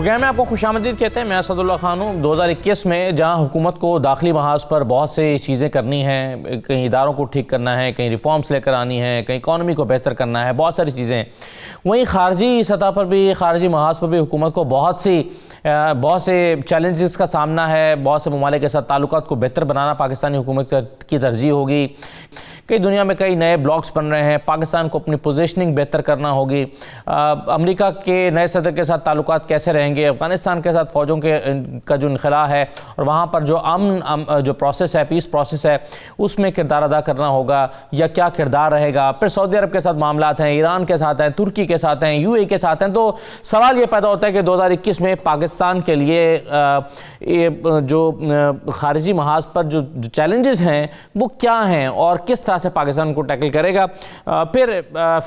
Programme میں آپ کو خوش آمدید کہتے ہیں. میں اسد اللہ خان ہوں. 2021 میں جہاں حکومت کو داخلی محاذ پر بہت سی چیزیں کرنی ہیں, کہیں اداروں کو ٹھیک کرنا ہے, کہیں ریفارمز لے کر آنی ہے, کہیں اکانومی کو بہتر کرنا ہے, بہت ساری چیزیں ہیں, وہیں خارجی سطح پر بھی, خارجی محاذ پر بھی حکومت کو بہت سے چیلنجز کا سامنا ہے. بہت سے ممالک کے ساتھ تعلقات کو بہتر بنانا پاکستانی حکومت کی ترجیح ہوگی. کئی دنیا میں کئی نئے بلاکس بن رہے ہیں, پاکستان کو اپنی پوزیشننگ بہتر کرنا ہوگی. امریکہ کے نئے صدر کے ساتھ تعلقات کیسے رہیں گے, افغانستان کے ساتھ فوجوں کا جو انخلاء ہے اور وہاں پر جو جو پروسیس ہے, پیس پروسیس ہے, اس میں کردار ادا کرنا ہوگا یا کیا کردار رہے گا. پھر سعودی عرب کے ساتھ معاملات ہیں, ایران کے ساتھ ہیں, ترکی کے ساتھ ہیں, UAE کے ساتھ ہیں. تو سوال یہ پیدا ہوتا ہے کہ 2021 میں پاکستان کے لیے جو خارجی محاذ پر جو چیلنجز ہیں وہ کیا ہیں اور کس طرح سے پاکستان کو ٹیکل کرے گا. پھر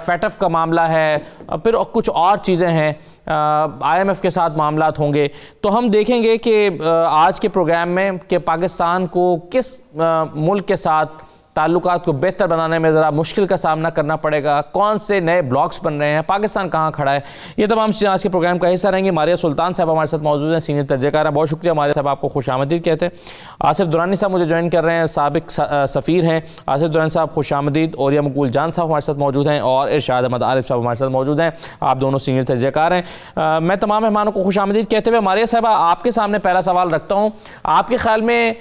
فیٹف کا معاملہ ہے, پھر کچھ اور چیزیں ہیں, IMF کے ساتھ معاملات ہوں گے. تو ہم دیکھیں گے کہ آج کے پروگرام میں کہ پاکستان کو کس ملک کے ساتھ تعلقات کو بہتر بنانے میں ذرا مشکل کا سامنا کرنا پڑے گا, کون سے نئے بلاکس بن رہے ہیں, پاکستان کہاں کھڑا ہے, یہ تمام چیزیں آج کے پروگرام کا حصہ رہیں گی. ماریہ سلطان صاحب ہمارے ساتھ موجود ہیں, سینئر تجزیہ کار ہیں. بہت شکریہ ماریہ صاحب, آپ کو خوش آمدید کہتے ہیں. آصف درانی صاحب مجھے جوائن کر رہے ہیں, سابق سفیر ہیں. آصف درانی صاحب خوش آمدید. اوریا مقبول جان صاحب ہمارے ساتھ موجود ہیں, اور ارشاد احمد عارف صاحب ہمارے ساتھ موجود ہیں. آپ دونوں سینئر تجزیہ کار ہیں. میں تمام مہمانوں کو خوش آمدید کہتے ہوئے ماریہ صاحبہ آپ کے سامنے پہلا سوال رکھتا ہوں. آپ کے خیال میں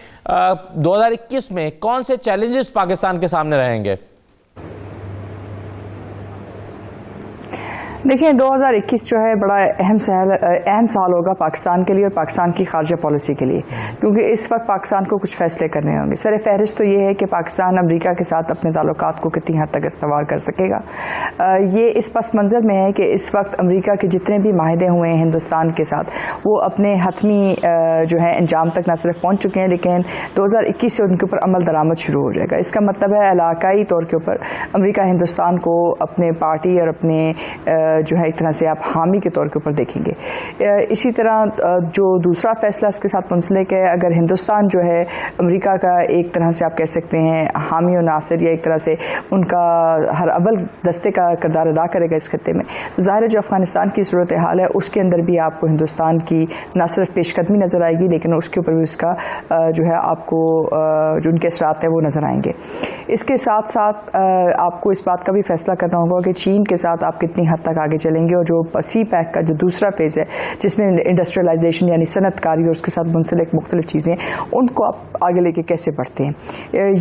2021 میں کون سے چیلنجز پاکستان کے سامنے رہیں گے؟ دیکھیں 2021 جو ہے بڑا اہم سال ہوگا پاکستان کے لیے اور پاکستان کی خارجہ پالیسی کے لیے, کیونکہ اس وقت پاکستان کو کچھ فیصلے کرنے ہوں گے. سر فہرست تو یہ ہے کہ پاکستان امریکہ کے ساتھ اپنے تعلقات کو کتنی حد تک استوار کر سکے گا. یہ اس پس منظر میں ہے کہ اس وقت امریکہ کے جتنے بھی معاہدے ہوئے ہیں ہندوستان کے ساتھ وہ اپنے حتمی جو ہے انجام تک نہ صرف پہنچ چکے ہیں, لیکن 2021 سے ان کے اوپر عمل درآمد شروع ہو جائے گا. اس کا مطلب ہے علاقائی طور کے اوپر امریکہ ہندوستان کو اپنے پارٹی اور اپنے جو ہے ایک طرح سے آپ حامی کے طور کے اوپر دیکھیں گے. اسی طرح جو دوسرا فیصلہ اس کے ساتھ منسلک ہے, اگر ہندوستان جو ہے امریکہ کا ایک طرح سے آپ کہہ سکتے ہیں حامی و ناصر یا ایک طرح سے ان کا ہر اول دستے کا کردار ادا کرے گا اس خطے میں, تو ظاہر ہے جو افغانستان کی صورتحال ہے اس کے اندر بھی آپ کو ہندوستان کی نہ صرف پیش قدمی نظر آئے گی, لیکن اس کے اوپر بھی اس کا جو ہے آپ کو جو ان کے اثرات ہیں وہ نظر آئیں گے. اس کے ساتھ ساتھ آپ کو اس بات کا بھی فیصلہ کرنا ہوگا کہ چین کے ساتھ آپ کتنی حد تک آگے چلیں گے, اور جو سی پیک کا جو دوسرا فیز ہے جس میں انڈسٹریلائزیشن یعنی صنعت کاری اور اس کے ساتھ منسلک مختلف چیزیں, ان کو آپ آگے لے کے کیسے بڑھتے ہیں.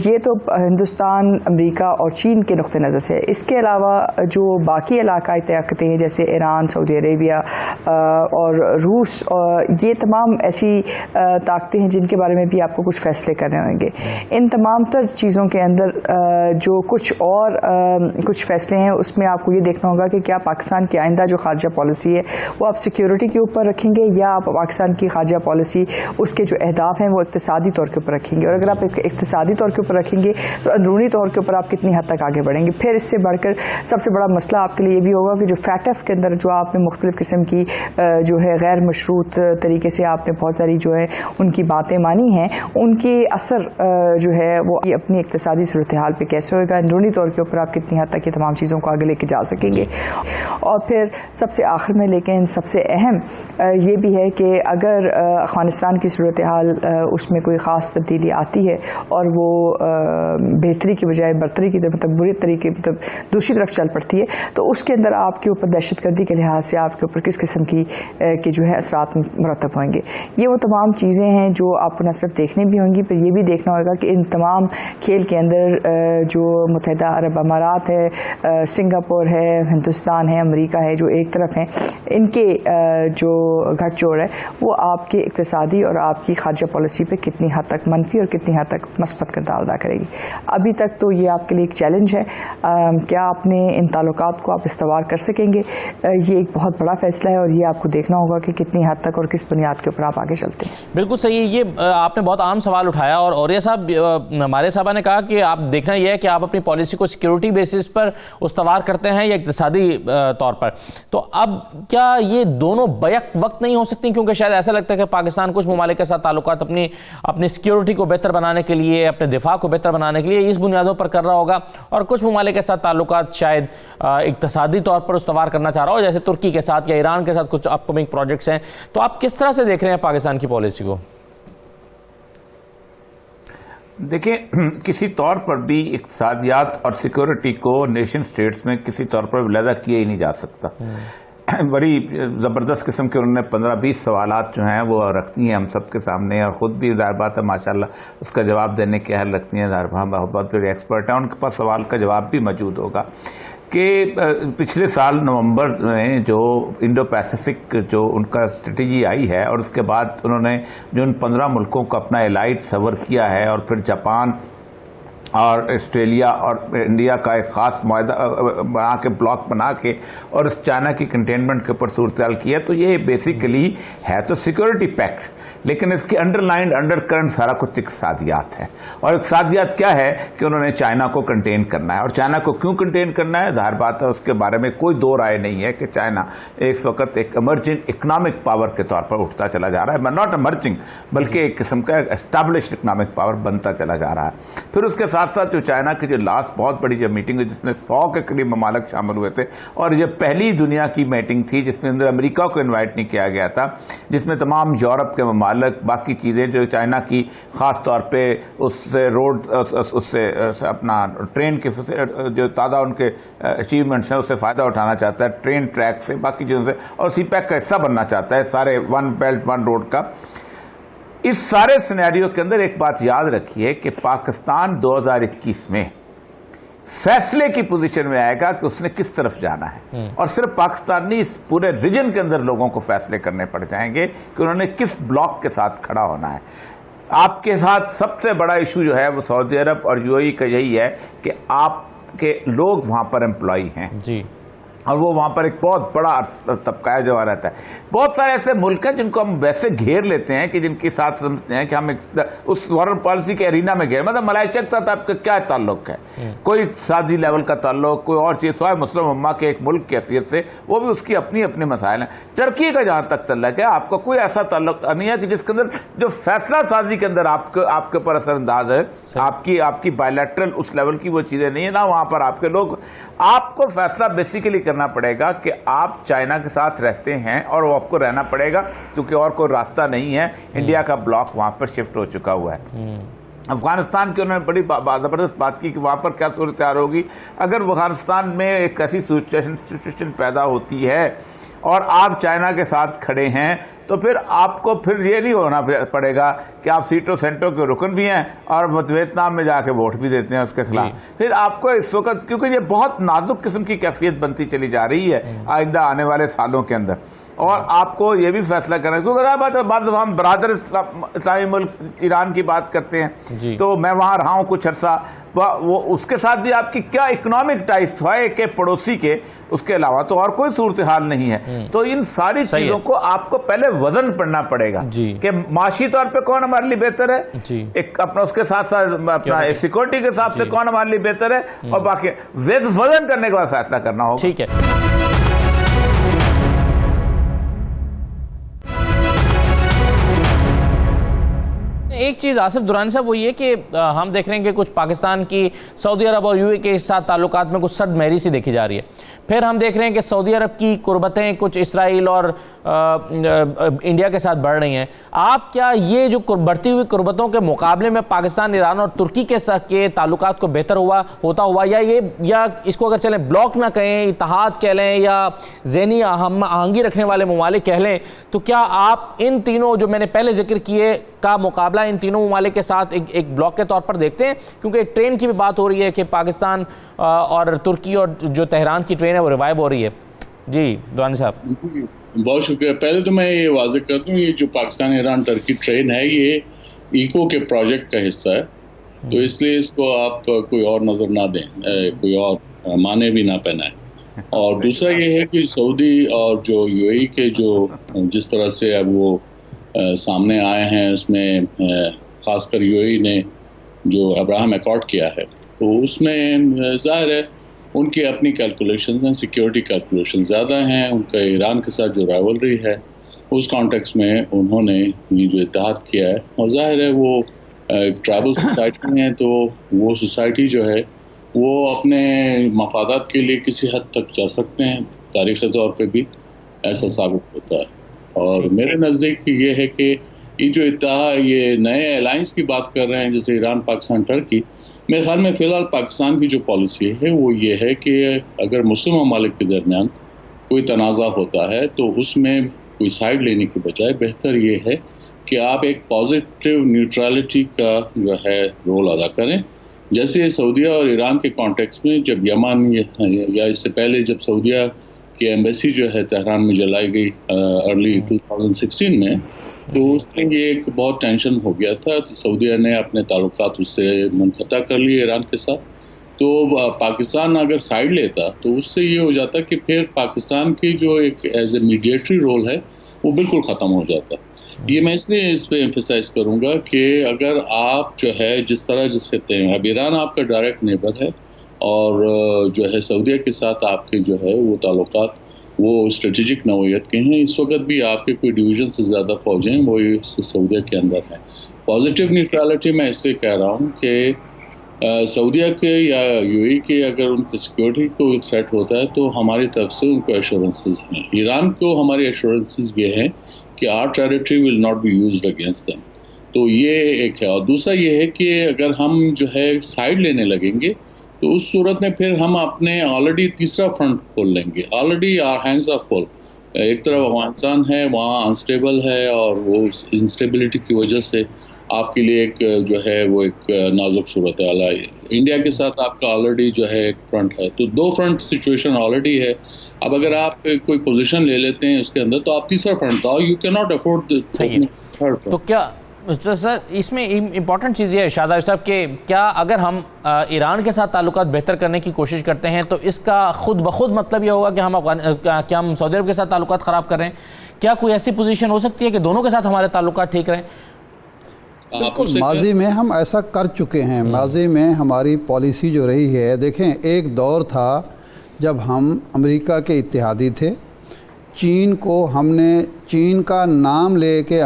یہ تو ہندوستان, امریکہ اور چین کے نقطہ نظر سے. اس کے علاوہ جو باقی علاقائی طاقتیں ہیں جیسے ایران, سعودی عربیہ اور روس, یہ تمام ایسی طاقتیں ہیں جن کے بارے میں بھی آپ کو کچھ فیصلے کرنے ہوں گے. ان تمام تر چیزوں کے اندر جو کچھ فیصلے ہیں اس میں آپ کو یہ دیکھنا ہوگا کہ کیا پاکستان کی آئندہ جو خارجہ پالیسی ہے وہ آپ سیکیورٹی کے اوپر رکھیں گے یا آپ پاکستان کی خارجہ پالیسی اس کے جو اہداف ہیں وہ اقتصادی طور کے اوپر رکھیں گے. اور اگر آپ اقتصادی طور کے اوپر رکھیں گے تو اندرونی طور کے اوپر آپ کتنی حد تک آگے بڑھیں گے. پھر اس سے بڑھ کر سب سے بڑا مسئلہ آپ کے لیے یہ بھی ہوگا کہ جو فیٹف کے اندر جو آپ نے مختلف قسم کی جو ہے غیر مشروط طریقے سے آپ نے بہت ساری جو ہے ان کی باتیں مانی ہیں, ان کی اثر جو ہے وہ اپنی اقتصادی صورتحال پہ کیسے ہوگا, اندرونی طور کے اوپر آپ کتنی حد تک یہ تمام چیزوں کو آگے لے کے جا سکیں گے. اور پھر سب سے آخر میں لیکن سب سے اہم یہ بھی ہے کہ اگر افغانستان کی صورتحال اس میں کوئی خاص تبدیلی آتی ہے اور وہ بہتری کی بجائے برتری کی مطلب بری طریقے مطلب دوسری طرف چل پڑتی ہے, تو اس کے اندر آپ کے اوپر دہشت گردی کے لحاظ سے آپ کے اوپر کس قسم کی جو ہے اثرات مرتب ہوئیں گے. یہ وہ تمام چیزیں ہیں جو آپ کو نہ صرف دیکھنے بھی ہوں گی, پھر یہ بھی دیکھنا ہوگا کہ ان تمام کھیل کے اندر جو متحدہ عرب امارات ہے, سنگاپور ہے, ہندوستان ہے, امریکہ ہے, جو ایک طرف ہیں, ان کے جو گھٹ جوڑ ہے وہ آپ کے اقتصادی اور آپ کی خارجہ پالیسی پہ کتنی حد تک منفی اور کتنی حد تک مثبت کردار ادا کرے گی. ابھی تک تو یہ آپ کے لیے ایک چیلنج ہے, کیا اپنے ان تعلقات کو آپ استوار کر سکیں گے. یہ ایک بہت بڑا فیصلہ ہے اور یہ آپ کو دیکھنا ہوگا کہ کتنی حد تک اور کس بنیاد کے اوپر آپ آگے چلتے ہیں. بالکل صحیح. یہ آپ نے بہت عام سوال اٹھایا, اور اوریا صاحب ہمارے صاحبہ نے کہا کہ آپ دیکھنا یہ ہے کہ آپ اپنی پالیسی کو سیکیورٹی بیسس پر استوار کرتے ہیں یا اقتصادی طور پر. تو اب کیا یہ دونوں بیک وقت نہیں ہو سکتی؟ کیونکہ شاید ایسا لگتا ہے کہ پاکستان کچھ ممالک کے ساتھ تعلقات اپنی سیکیورٹی کو بہتر بنانے کے لیے، اپنے دفاع کو بہتر بنانے کے لیے اس بنیادوں پر کر رہا ہوگا، اور کچھ ممالک کے ساتھ تعلقات شاید اقتصادی طور پر استوار کرنا چاہ رہا ہو، جیسے ترکی کے ساتھ یا ایران کے ساتھ کچھ اپ کمنگ پروجیکٹس ہیں. تو آپ کس طرح سے دیکھ رہے ہیں پاکستان کی پالیسی کو؟ دیکھیں، کسی طور پر بھی اقتصادیات اور سیکورٹی کو نیشن سٹیٹس میں کسی طور پر علیحدہ کیا ہی نہیں جا سکتا. بڑی زبردست قسم کے انہوں نے 15-20 سوالات جو ہیں وہ رکھتی ہیں ہم سب کے سامنے، اور خود بھی ظاہر بات ہے ماشاءاللہ اس کا جواب دینے کے اہل رکھتی ہیں. ظاہر بہت بڑے ایکسپرٹ ہیں، ان کے پاس سوال کا جواب بھی موجود ہوگا کہ پچھلے سال نومبر میں جو انڈو پیسفک جو ان کا اسٹریٹجی آئی ہے، اور اس کے بعد انہوں نے جو ان 15 ملکوں کو اپنا الائٹ تصور کیا ہے، اور پھر جاپان اور آسٹریلیا اور انڈیا کا ایک خاص معاہدہ بنا کے بلاک بنا کے اور اس چائنا کی کنٹینمنٹ کے اوپر صورتحال کی ہے، تو یہ بیسیکلی ہے تو سیکورٹی پیکٹ، لیکن اس کی انڈر کرنٹ سارا کچھ اقتصادیات ہے. اور اقتصادیات کیا ہے کہ انہوں نے چائنا کو کنٹین کرنا ہے. اور چائنا کو کیوں کنٹین کرنا ہے؟ ظاہر بات ہے اس کے بارے میں کوئی دو رائے نہیں ہے کہ چائنا اس وقت ایک ایمرجنگ اکنامک پاور کے طور پر اٹھتا چلا جا رہا ہے، ناٹ ایمرجنگ بلکہ ایک قسم کا اسٹیبلشڈ اکنامک پاور بنتا چلا جا رہا ہے. پھر اس کے ساتھ ساتھ جو چائنا کی جو لاسٹ بہت بڑی جو میٹنگ ہوئی جس میں 100 کے قریب ممالک شامل ہوئے تھے، اور یہ پہلی دنیا کی میٹنگ تھی جس میں اندر امریکہ کو انوائٹ نہیں کیا گیا تھا، جس میں تمام یورپ کے ممالک، باقی چیزیں جو چائنا کی خاص طور پہ اس سے روڈ اس سے اپنا ٹرین کے جو تازہ ان کے اچیومنٹس ہیں اس سے فائدہ اٹھانا چاہتا ہے، ٹرین ٹریک سے باقی چیزوں سے، اور سی پیک کا حصہ بننا چاہتا ہے سارے ون بیلٹ ون روڈ کا. اس سارے سینیریو کے اندر ایک بات یاد رکھیے کہ پاکستان 2021 میں فیصلے کی پوزیشن میں آئے گا کہ اس نے کس طرف جانا ہے، اور صرف پاکستان نہیں اس پورے ریجن کے اندر لوگوں کو فیصلے کرنے پڑ جائیں گے کہ انہوں نے کس بلاک کے ساتھ کھڑا ہونا ہے. آپ کے ساتھ سب سے بڑا ایشو جو ہے وہ سعودی عرب اور یو اے ای کا یہی ہے کہ آپ کے لوگ وہاں پر امپلائی ہیں جی، اور وہ وہاں پر ایک بہت بڑا طبقہ ہے جو رہتا ہے. بہت سارے ایسے ملک ہیں جن کو ہم ویسے گھیر لیتے ہیں کہ جن کے ساتھ سمجھتے ہیں کہ ہم اس فارن پالیسی کے ارینا میں گھیر، مطلب ملائیشیا کے ساتھ آپ کا کیا تعلق ہے؟ کوئی اقتصادی لیول کا تعلق، کوئی اور چیز، سوائے مسلم امہ کے ایک ملک کی حیثیت سے، وہ بھی اس کی اپنی اپنے مسائل ہیں. ٹرکی کا جہاں تک تعلق ہے، آپ کا کوئی ایسا تعلق نہیں ہے کہ جس کے اندر جو فیصلہ سازی کے اندر آپ کے پر اثر انداز ہے، آپ کی بائیلیٹرل اس لیول کی وہ چیزیں نہیں ہیں نا. وہاں پر آپ کے لوگ، آپ کو فیصلہ بیسیکلی کرنا پڑے گا کہ آپ چائنا کے ساتھ رہتے ہیں، اور وہ آپ کو رہنا پڑے گا کیونکہ اور کوئی راستہ نہیں ہے. انڈیا کا بلاک وہاں پر شفٹ ہو چکا ہوا ہے. افغانستان کی انہوں نے بڑی زبردست بات کی کہ وہاں پر کیا صورتحال ہوگی اگر افغانستان میں ایک ایسی سچویشن پیدا ہوتی ہے اور آپ چائنا کے ساتھ کھڑے ہیں، تو پھر آپ کو پھر یہ نہیں ہونا پڑے گا کہ آپ سیٹوں سینٹوں کے رکن بھی ہیں اور ویتنام میں جا کے ووٹ بھی دیتے ہیں اس کے خلاف. پھر آپ کو اس وقت، کیونکہ یہ بہت نازک قسم کی کیفیت بنتی چلی جا رہی ہے آئندہ آنے والے سالوں کے اندر، اور آپ کو یہ بھی فیصلہ کرنا ہے. کیونکہ بعض دفعہ ہم برادر اسلامی ملک ایران کی بات کرتے ہیں تو میں وہاں رہا ہوں کچھ عرصہ، وہ اس کے ساتھ بھی آپ کی کیا اکنامک ٹائز ہوئے کہ پڑوسی کے، اس کے علاوہ تو اور کوئی صورتحال نہیں ہے. تو ان ساری چیزوں کو آپ کو پہلے وزن پڑنا پڑے گا کہ معاشی طور پہ کون ہمارے لیے بہتر ہے، ایک اپنا اس کے ساتھ ساتھ اپنا سیکورٹی کے حساب سے کون ہمارے لیے بہتر ہے، اور باقی وزن کرنے کے بعد فیصلہ کرنا ہوگا. ٹھیک ہے. ایک چیز آصف درانی صاحب وہ یہ کہ ہم دیکھ رہے ہیں کہ کچھ پاکستان کی سعودی عرب اور یو اے کے ساتھ تعلقات میں کچھ سرد مہری سی دیکھی جا رہی ہے. پھر ہم دیکھ رہے ہیں کہ سعودی عرب کی قربتیں کچھ اسرائیل اور انڈیا کے ساتھ بڑھ رہی ہیں. آپ کیا یہ جو بڑھتی ہوئی قربتوں کے مقابلے میں پاکستان، ایران اور ترکی کے ساتھ کے تعلقات کو بہتر ہوتا ہوا، یا اس کو اگر چلیں بلاک نہ کہیں، اتحاد کہہ لیں، یا ذہنی آہنگی رکھنے والے ممالک کہہ لیں، تو کیا آپ ان تینوں جو میں نے پہلے ذکر کیے کا مقابلہ ان تینوں ممالک کے ساتھ ایک بلاک کے طور پر دیکھتے ہیں؟ کیونکہ ٹرین کی بھی بات ہو رہی ہے کہ پاکستان اور ترکی اور جو تہران کی ٹرین ہے وہ ریوائیو ہو رہی ہے. جی دوانی صاحب. بہت شکریہ. پہلے تو میں یہ واضح کر دوں، یہ جو پاکستان ایران ترکی ٹرین ہے یہ ایکو کے پروجیکٹ کا حصہ ہے، تو اس لیے اس کو آپ کوئی اور نظر نہ دیں، کوئی اور معنی بھی نہ پہنائیں. اور دوسرا یہ ہے کہ سعودی اور جو یو اے ای کے جو جس طرح سے اب وہ سامنے آئے ہیں، اس میں خاص کر یو اے ای نے جو ابراہم ایکارڈ کیا ہے، تو اس میں ظاہر ہے ان کی اپنی کیلکولیشنز ہیں، سیکیورٹی کیلکولیشن زیادہ ہیں، ان کا ایران کے ساتھ جو رائیولری ہے اس کانٹیکس میں انہوں نے یہ جو اتحاد کیا ہے، اور ظاہر ہے وہ ٹرائبل سوسائٹی ہیں، تو وہ سوسائٹی جو ہے وہ اپنے مفادات کے لیے کسی حد تک جا سکتے ہیں، تاریخی طور پہ بھی ایسا ثابت ہوتا ہے. اور میرے نزدیک یہ ہے کہ یہ جو اتحاد، یہ نئے الائنس کی بات کر رہے ہیں جیسے ایران، پاکستان، ٹرکی، میرے خیال میں فی الحال پاکستان کی جو پالیسی ہے وہ یہ ہے کہ اگر مسلم ممالک کے درمیان کوئی تنازع ہوتا ہے تو اس میں کوئی سائیڈ لینے کے بجائے بہتر یہ ہے کہ آپ ایک پازیٹیو نیوٹرلٹی کا جو ہے رول ادا کریں. جیسے سعودیہ اور ایران کے کانٹیکس میں جب یمن یا اس سے پہلے جب سعودیہ کی ایمبیسی جو ہے تہران میں جلائی گئی ارلی 2016 میں، تو اس میں یہ ایک بہت ٹینشن ہو گیا تھا. سعودیہ نے اپنے تعلقات اس سے منقطع کر لیے ایران کے ساتھ. تو پاکستان اگر سائیڈ لیتا تو اس سے یہ ہو جاتا کہ پھر پاکستان کی جو ایک ایز اے میڈیٹری رول ہے وہ بالکل ختم ہو جاتا. یہ میں اس لیے اس پہ ایمفیسائز کروں گا کہ اگر آپ جو ہے جس خطے میں اب ایران آپ کا ڈائریکٹ نیبر ہے، اور جو ہے سعودیہ کے ساتھ آپ کے جو ہے وہ تعلقات وہ اسٹریٹجک نوعیت کے ہیں. اس وقت بھی آپ کے کوئی ڈویژن سے زیادہ فوجیں وہ سعودیہ کے اندر ہیں. پازیٹیو نیوٹرلٹی میں اس لیے کہہ رہا ہوں کہ سعودیہ کے یا یو اے کے اگر ان کی سیکورٹی کو تھریٹ ہوتا ہے تو ہماری طرف سے ان کو ایشورنسز ہیں. ایران کو ہماری ایشورنسز یہ ہیں کہ our territory will not be used against them. تو یہ ایک ہے. اور دوسرا یہ ہے کہ اگر ہم جو ہے سائیڈ لینے لگیں گے تو اس صورت میں پھر ہم اپنے آلریڈی تیسرا فرنٹ کھول لیں گے. Already our hands are full. ایک طرف افغانستان ہے، وہاں انسٹیبل ہے، اور وہ انسٹیبلٹی کی وجہ سے آپ کے لیے ایک جو ہے وہ ایک نازک صورتحال ہے. انڈیا کے ساتھ آپ کا آلریڈی جو ہے ایک فرنٹ ہے، تو دو فرنٹ سچویشن آلریڈی ہے. اب اگر آپ کوئی پوزیشن لے لیتے ہیں اس کے اندر تو آپ تیسرا فرنٹ تھا، you can not afford third. تو کیا سر اس میں امپورٹنٹ چیز یہ ہے شاہد عارف صاحب کہ کیا اگر ہم ایران کے ساتھ تعلقات بہتر کرنے کی کوشش کرتے ہیں تو اس کا خود بخود مطلب یہ ہوگا کہ ہم سعودی عرب کے ساتھ تعلقات خراب کر رہے ہیں؟ کیا کوئی ایسی پوزیشن ہو سکتی ہے کہ دونوں کے ساتھ ہمارے تعلقات ٹھیک رہیں؟ بالکل، ماضی میں ہم ایسا کر چکے ہیں. ماضی میں ہماری پالیسی جو رہی ہے، دیکھیں ایک دور تھا جب ہم امریکہ کے اتحادی تھے. چین کا نام لے کے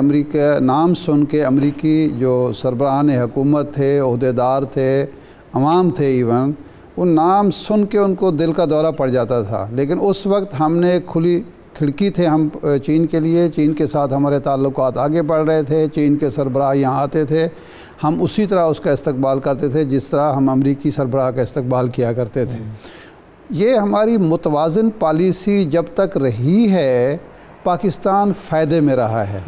نام سن کے امریکی جو سربراہان حکومت تھے، عہدیدار تھے، عوام تھے، ایون وہ نام سن کے ان کو دل کا دورہ پڑ جاتا تھا. لیکن اس وقت ہم نے کھلی کھڑکی تھے ہم چین کے لیے. چین کے ساتھ ہمارے تعلقات آگے بڑھ رہے تھے. چین کے سربراہ یہاں آتے تھے، ہم اسی طرح اس کا استقبال کرتے تھے جس طرح ہم امریکی سربراہ کا استقبال کیا کرتے تھے. یہ ہماری متوازن پالیسی جب تک رہی ہے پاکستان فائدے میں رہا ہے.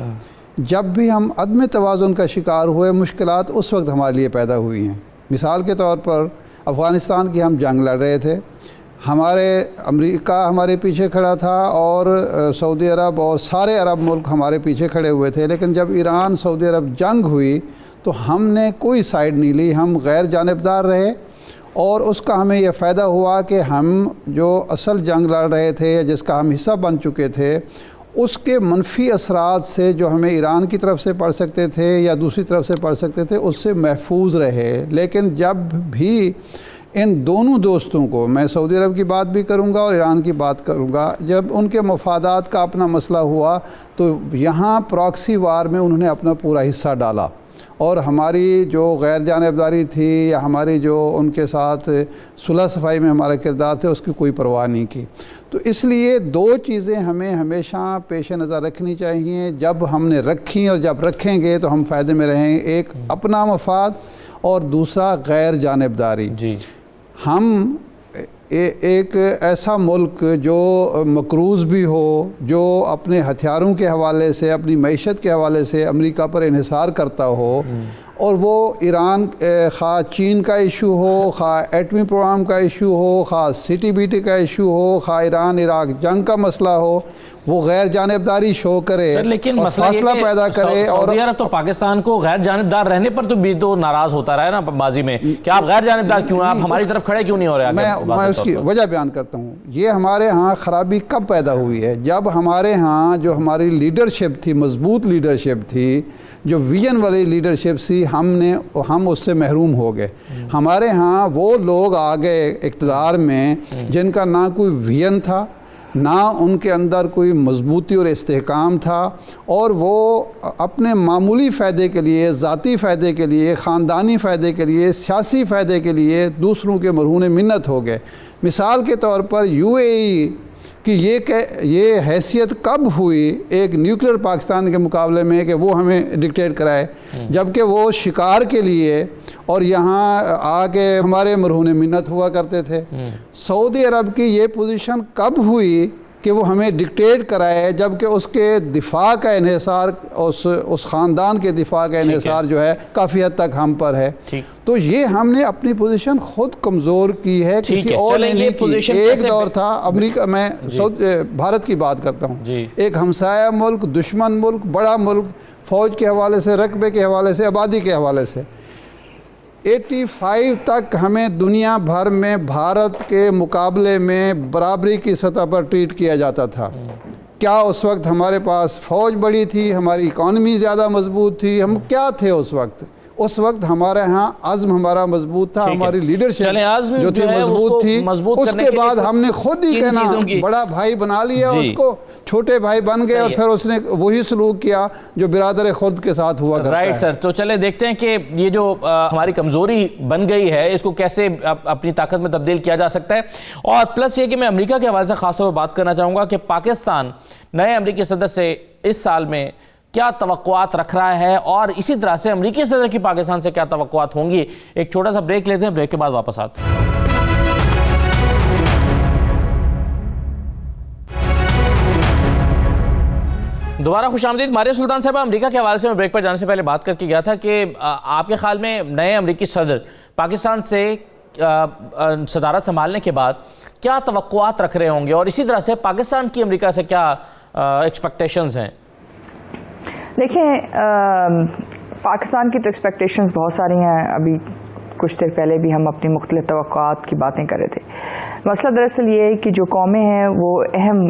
جب بھی ہم عدم توازن کا شکار ہوئے، مشکلات اس وقت ہمارے لیے پیدا ہوئی ہیں. مثال کے طور پر افغانستان کی ہم جنگ لڑ رہے تھے، امریکہ ہمارے پیچھے کھڑا تھا، اور سعودی عرب اور سارے عرب ملک ہمارے پیچھے کھڑے ہوئے تھے. لیکن جب ایران سعودی عرب جنگ ہوئی تو ہم نے کوئی سائیڈ نہیں لی، ہم غیر جانبدار رہے. اور اس کا ہمیں یہ فائدہ ہوا کہ ہم جو اصل جنگ لڑ رہے تھے، جس کا ہم حصہ بن چکے تھے، اس کے منفی اثرات سے جو ہمیں ایران کی طرف سے پڑ سکتے تھے یا دوسری طرف سے پڑ سکتے تھے، اس سے محفوظ رہے. لیکن جب بھی ان دونوں دوستوں کو، میں سعودی عرب کی بات بھی کروں گا اور ایران کی بات کروں گا، جب ان کے مفادات کا اپنا مسئلہ ہوا تو یہاں پراکسی وار میں انہوں نے اپنا پورا حصہ ڈالا، اور ہماری جو غیر جانبداری تھی یا ہماری جو ان کے ساتھ صلح صفائی میں ہمارا کردار تھا اس کی کوئی پرواہ نہیں کی. تو اس لیے دو چیزیں ہمیں ہمیشہ پیش نظر رکھنی چاہیے. جب ہم نے رکھی اور جب رکھیں گے تو ہم فائدے میں رہیں گے. ایک اپنا مفاد اور دوسرا غیر جانبداری. جی، ہم ایک ایسا ملک جو مقروض بھی ہو، جو اپنے ہتھیاروں کے حوالے سے، اپنی معیشت کے حوالے سے امریکہ پر انحصار کرتا ہو، اور وہ ایران خواہ چین کا ایشو ہو، خواہ ایٹمی پروگرام کا ایشو ہو، خواہ CTBT کا ایشو ہو، خواہ ایران عراق جنگ کا مسئلہ ہو، وہ غیر جانبداری شو کرے لیکن اور فاصلہ پیدا کرے. اور سعودی عرب تو پاکستان کو غیر جانبدار رہنے پر تو ناراض ہوتا رہا ہے نا ماضی میں، کہ آپ غیر جانبدار کیوں، آپ ہماری طرف کھڑے کیوں نہیں ہو رہے؟ میں اس کی وجہ بیان کرتا ہوں. یہ ہمارے ہاں خرابی کب پیدا ہوئی ہے؟ جب ہمارے ہاں جو ہماری لیڈرشپ تھی، مضبوط لیڈرشپ تھی، جو ویژن والی لیڈرشپ سی ہم اس سے محروم ہو گئے. ہمارے ہاں وہ لوگ آ گئے اقتدار میں جن کا نہ کوئی ویژن تھا, نہ ان کے اندر کوئی مضبوطی اور استحکام تھا, اور وہ اپنے معمولی فائدے کے لیے, ذاتی فائدے کے لیے, خاندانی فائدے کے لیے, سیاسی فائدے کے لیے دوسروں کے مرہون منت ہو گئے. مثال کے طور پر UAE کہ یہ حیثیت کب ہوئی ایک نیوکلیر پاکستان کے مقابلے میں کہ وہ ہمیں ڈکٹیٹ کرائے, جبکہ وہ شکار کے لیے اور یہاں آ کے ہمارے مرہون منت ہوا کرتے تھے. سعودی عرب کی یہ پوزیشن کب ہوئی کہ وہ ہمیں ڈکٹیٹ کرائے, جبکہ اس کے دفاع کا انحصار, اس خاندان کے دفاع کا انحصار جو ہے کافی حد تک ہم پر ہے. تو یہ ہم نے اپنی پوزیشن خود کمزور کی ہے, کسی اور نے نہیں کی. ایک دور تھا امریکہ, میں بھارت کی بات کرتا ہوں, ایک ہمسایہ ملک, دشمن ملک, بڑا ملک, فوج کے حوالے سے, رقبے کے حوالے سے, آبادی کے حوالے سے. 85 تک ہمیں دنیا بھر میں بھارت کے مقابلے میں برابری کی سطح پر ٹریٹ کیا جاتا تھا. کیا اس وقت ہمارے پاس فوج بڑی تھی, ہماری اکانومی زیادہ مضبوط تھی, ہم کیا تھے اس وقت ہمارے ہاں عزم ہمارا مضبوط تھا, ہماری لیڈرشپ جو تھی مضبوط تھی. اس کے بعد ہم نے خود ہی کہنا بڑا بھائی بنا لیا اس کو, چھوٹے بھائی بن گئے, اور پھر اس نے وہی سلوک کیا جو برادر خود کے ساتھ ہوا کرتا ہے. رائٹ سر, تو چلے دیکھتے ہیں کہ یہ جو ہماری کمزوری بن گئی ہے اس کو کیسے اپنی طاقت میں تبدیل کیا جا سکتا ہے. اور پلس یہ کہ میں امریکہ کے حوالے سے خاص طور پر بات کرنا چاہوں گا کہ پاکستان نئے امریکی صدر سے اس سال میں کیا توقعات رکھ رہا ہے, اور اسی طرح سے امریکی صدر کی پاکستان سے کیا توقعات ہوں گی. ایک چھوٹا سا بریک لیتے ہیں, بریک کے بعد واپس آتے ہیں. دوبارہ خوش آمدید. ماریہ سلطان صاحب, امریکہ کے حوالے سے میں بریک پر جانے سے پہلے بات کر کے گیا تھا کہ آپ کے خیال میں نئے امریکی صدر پاکستان سے صدارت سنبھالنے کے بعد کیا توقعات رکھ رہے ہوں گے, اور اسی طرح سے پاکستان کی امریکہ سے کیا ایکسپیکٹیشنز ہیں؟ دیکھیں, پاکستان کی تو ایکسپیکٹیشنز بہت ساری ہیں. ابھی کچھ دیر پہلے بھی ہم اپنی مختلف توقعات کی باتیں کر رہے تھے. مسئلہ دراصل یہ ہے کہ جو قومیں ہیں وہ اہم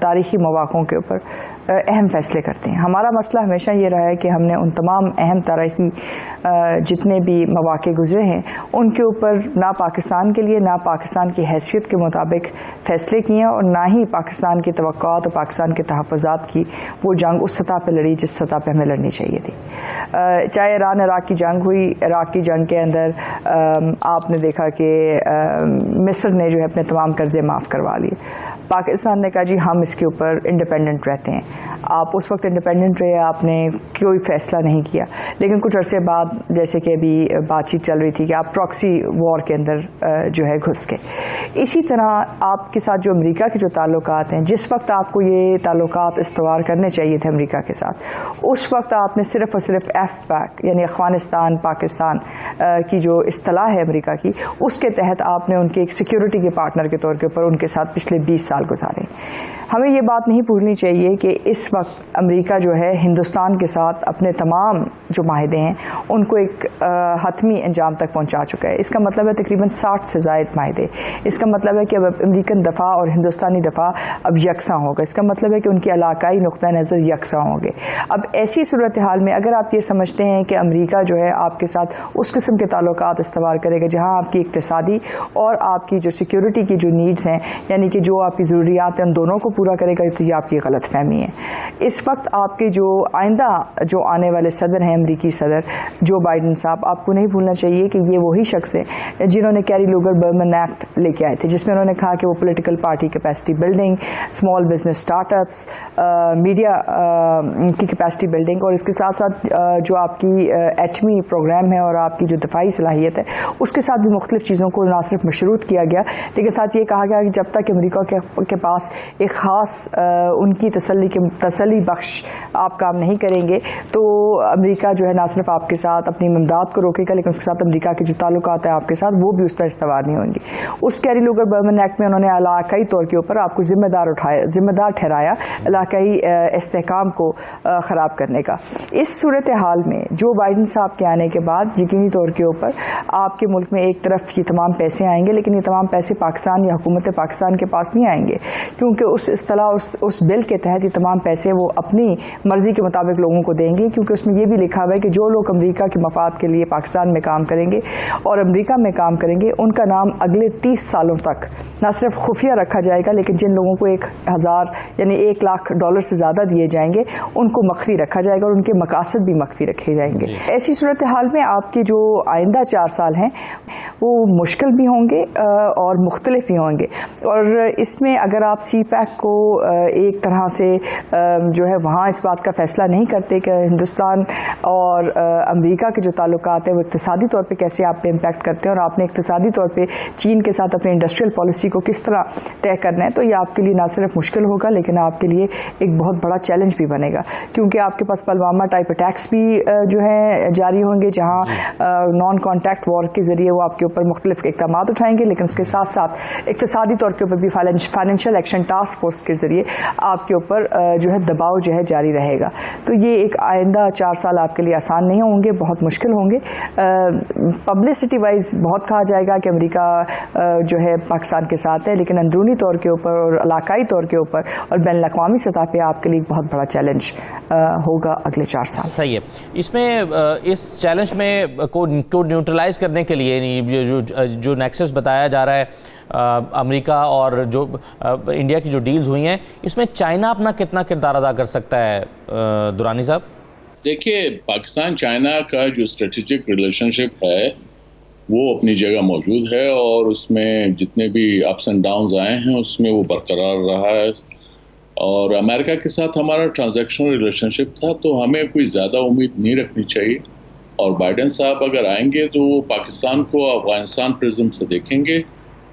تاریخی مواقعوں کے اوپر اہم فیصلے کرتے ہیں. ہمارا مسئلہ ہمیشہ یہ رہا ہے کہ ہم نے ان تمام اہم تاریخی جتنے بھی مواقع گزرے ہیں ان کے اوپر نہ پاکستان کے لیے, نہ پاکستان کی حیثیت کے مطابق فیصلے کیے ہیں, اور نہ ہی پاکستان کی توقعات اور پاکستان کے تحفظات کی وہ جنگ اس سطح پہ لڑی جس سطح پہ ہمیں لڑنی چاہیے تھی. چاہے ایران عراق کی جنگ ہوئی, عراق کی جنگ کے اندر آپ نے دیکھا کہ مصر نے جو ہے اپنے تمام قرضے معاف کروا لیے. پاکستان نے کہا جی ہم اس کے اوپر انڈیپینڈنٹ رہتے ہیں. آپ اس وقت انڈیپینڈنٹ رہے, آپ نے کوئی فیصلہ نہیں کیا, لیکن کچھ عرصے بعد جیسے کہ ابھی بات چیت چل رہی تھی کہ آپ پراکسی وار کے اندر جو ہے گھس گئے. اسی طرح آپ کے ساتھ جو امریکہ کے جو تعلقات ہیں, جس وقت آپ کو یہ تعلقات استوار کرنے چاہیے تھے امریکہ کے ساتھ, اس وقت آپ نے صرف اور صرف FPAC یعنی افغانستان پاکستان کی جو اصطلاح ہے امریکہ کی, اس کے تحت آپ نے ان کے ایک سیکیورٹی کے پارٹنر کے طور کے اوپر ان کے ساتھ پچھلے 20 سال گزارے. ہمیں یہ بات نہیں بھولنی چاہیے کہ اس وقت امریکہ جو ہے ہندوستان کے ساتھ اپنے تمام جو معاہدے ہیں ان کو ایک حتمی انجام تک پہنچا چکا ہے. اس کا مطلب ہے تقریباً 60 سے زائد معاہدے. اس کا مطلب ہے کہ اب امریکن دفاع اور ہندوستانی دفاع اب یکساں ہوگا. اس کا مطلب ہے کہ ان کی علاقائی نقطہ نظر یکساں ہوں گے. اب ایسی صورتحال میں اگر آپ یہ سمجھتے ہیں کہ امریکہ جو ہے آپ کے ساتھ اس قسم کے تعلقات استوار کرے گا جہاں آپ کی اقتصادی اور آپ کی جو سیکیورٹی کی جو نیڈز ہیں, یعنی کہ جو آپ کی ضروریات ہیں ان دونوں کو پورا کرے گا, تو یہ آپ کی غلط فہمی ہے. اس وقت آپ کے جو آئندہ جو آنے والے صدر ہیں امریکی صدر جو بائیڈن صاحب, آپ کو نہیں بھولنا چاہیے کہ یہ وہی شخص ہے جنہوں نے کیری لوگر برمن ایکٹ لے کے آئے تھے, جس میں انہوں نے کہا کہ وہ political party capacity building, small business start ups, media کی کیپیسٹی بلڈنگ, اور اس کے ساتھ ساتھ جو آپ کی ایٹمی پروگرام ہے اور آپ کی جو دفاعی صلاحیت ہے اس کے ساتھ بھی مختلف چیزوں کو نہ صرف مشروط کیا گیا, لیکن ساتھ یہ کہا گیا کہ جب تک امریکہ کے پاس ایک خاص ان کی تسلی بخش آپ کام نہیں کریں گے تو امریکہ جو ہے نہ صرف آپ کے ساتھ اپنی امداد کو روکے گا, لیکن اس کے ساتھ امریکہ کے جو تعلقات ہیں آپ کے ساتھ وہ بھی اس طرح استوار نہیں ہوں گے. اس کیری لوگر برمن ایکٹ میں انہوں نے علاقائی طور کے اوپر آپ کو ذمہ دار ٹھہرایا علاقائی استحکام کو خراب کرنے کا. اس صورتحال میں جو بائیڈن صاحب کے آنے کے بعد یقینی طور کے اوپر آپ کے ملک میں ایک طرف یہ تمام پیسے آئیں گے, لیکن یہ تمام پیسے پاکستان یا حکومت پاکستان کے پاس نہیں آئیں گے، کیونکہ اس اصطلاح اس بل کے تحت یہ تمام پیسے وہ اپنی مرضی کے مطابق لوگوں کو دیں گے، کیونکہ اس میں یہ بھی لکھا ہوا ہے کہ جو لوگ امریکہ کے مفاد کے لیے پاکستان میں کام کریں گے اور امریکہ میں کام کریں گے، ان کا نام اگلے 30 سالوں تک نہ صرف خفیہ رکھا جائے گا، لیکن جن لوگوں کو 1,000 یعنی $1,00,000 سے زیادہ دیے جائیں گے ان کو مخفی رکھا جائے گا اور ان کے مقاصد بھی مخفی رکھے جائیں گے۔ ایسی صورتحال میں آپ کے جو آئندہ 4 سال ہیں وہ مشکل بھی ہوں گے اور مختلف بھی ہوں گے، اور اس میں اگر آپ سی پیک کو ایک طرح سے جو ہے وہاں اس بات کا فیصلہ نہیں کرتے کہ ہندوستان اور امریکہ کے جو تعلقات ہیں وہ اقتصادی طور پہ کیسے آپ پہ امپیکٹ کرتے ہیں اور آپ نے اقتصادی طور پہ چین کے ساتھ اپنے انڈسٹریل پالیسی کو کس طرح طے کرنا ہے، تو یہ آپ کے لیے نہ صرف مشکل ہوگا لیکن آپ کے لیے ایک بہت بڑا چیلنج بھی بنے گا، کیونکہ آپ کے پاس پلوامہ ٹائپ اٹیکس بھی جو ہے جاری ہوں گے جہاں نان کانٹیکٹ وار کے ذریعے وہ آپ کے اوپر مختلف اقدامات اٹھائیں گے، لیکن اس کے ساتھ ساتھ اقتصادی طور کے اوپر بھی فائنینشیل ایکشن ٹاسک فورس کے ذریعے آپ کے اوپر جو ہے دباؤ جو ہے جاری رہے گا۔ تو یہ ایک آئندہ 4 سال آپ کے لیے آسان نہیں ہوں گے، بہت مشکل ہوں گے۔ پبلسٹی وائز بہت کہا جائے گا کہ امریکہ جو ہے پاکستان کے ساتھ ہے، لیکن اندرونی طور کے اوپر اور علاقائی طور کے اوپر اور بین الاقوامی سطح پہ آپ کے لیے بہت بڑا چیلنج ہوگا اگلے 4 سال۔ صحیح ہے۔ اس میں اس چیلنج میں کو نیوٹرلائز کرنے کے لیے جو نیکسس بتایا جا رہا ہے امریکہ اور جو انڈیا کی جو ڈیلز ہوئی ہیں، اس میں چائنا اپنا کتنا کردار ادا کر سکتا ہے درانی صاحب؟ دیکھیے، پاکستان چائنا کا جو اسٹریٹجک ریلیشن شپ ہے وہ اپنی جگہ موجود ہے، اور اس میں جتنے بھی اپس اینڈ ڈاؤنز آئے ہیں اس میں وہ برقرار رہا ہے، اور امریکہ کے ساتھ ہمارا ٹرانزیکشنل ریلیشن شپ تھا، تو ہمیں کوئی زیادہ امید نہیں رکھنی چاہیے، اور بائیڈن صاحب اگر آئیں گے تو وہ پاکستان کو افغانستان پرزم سے دیکھیں گے،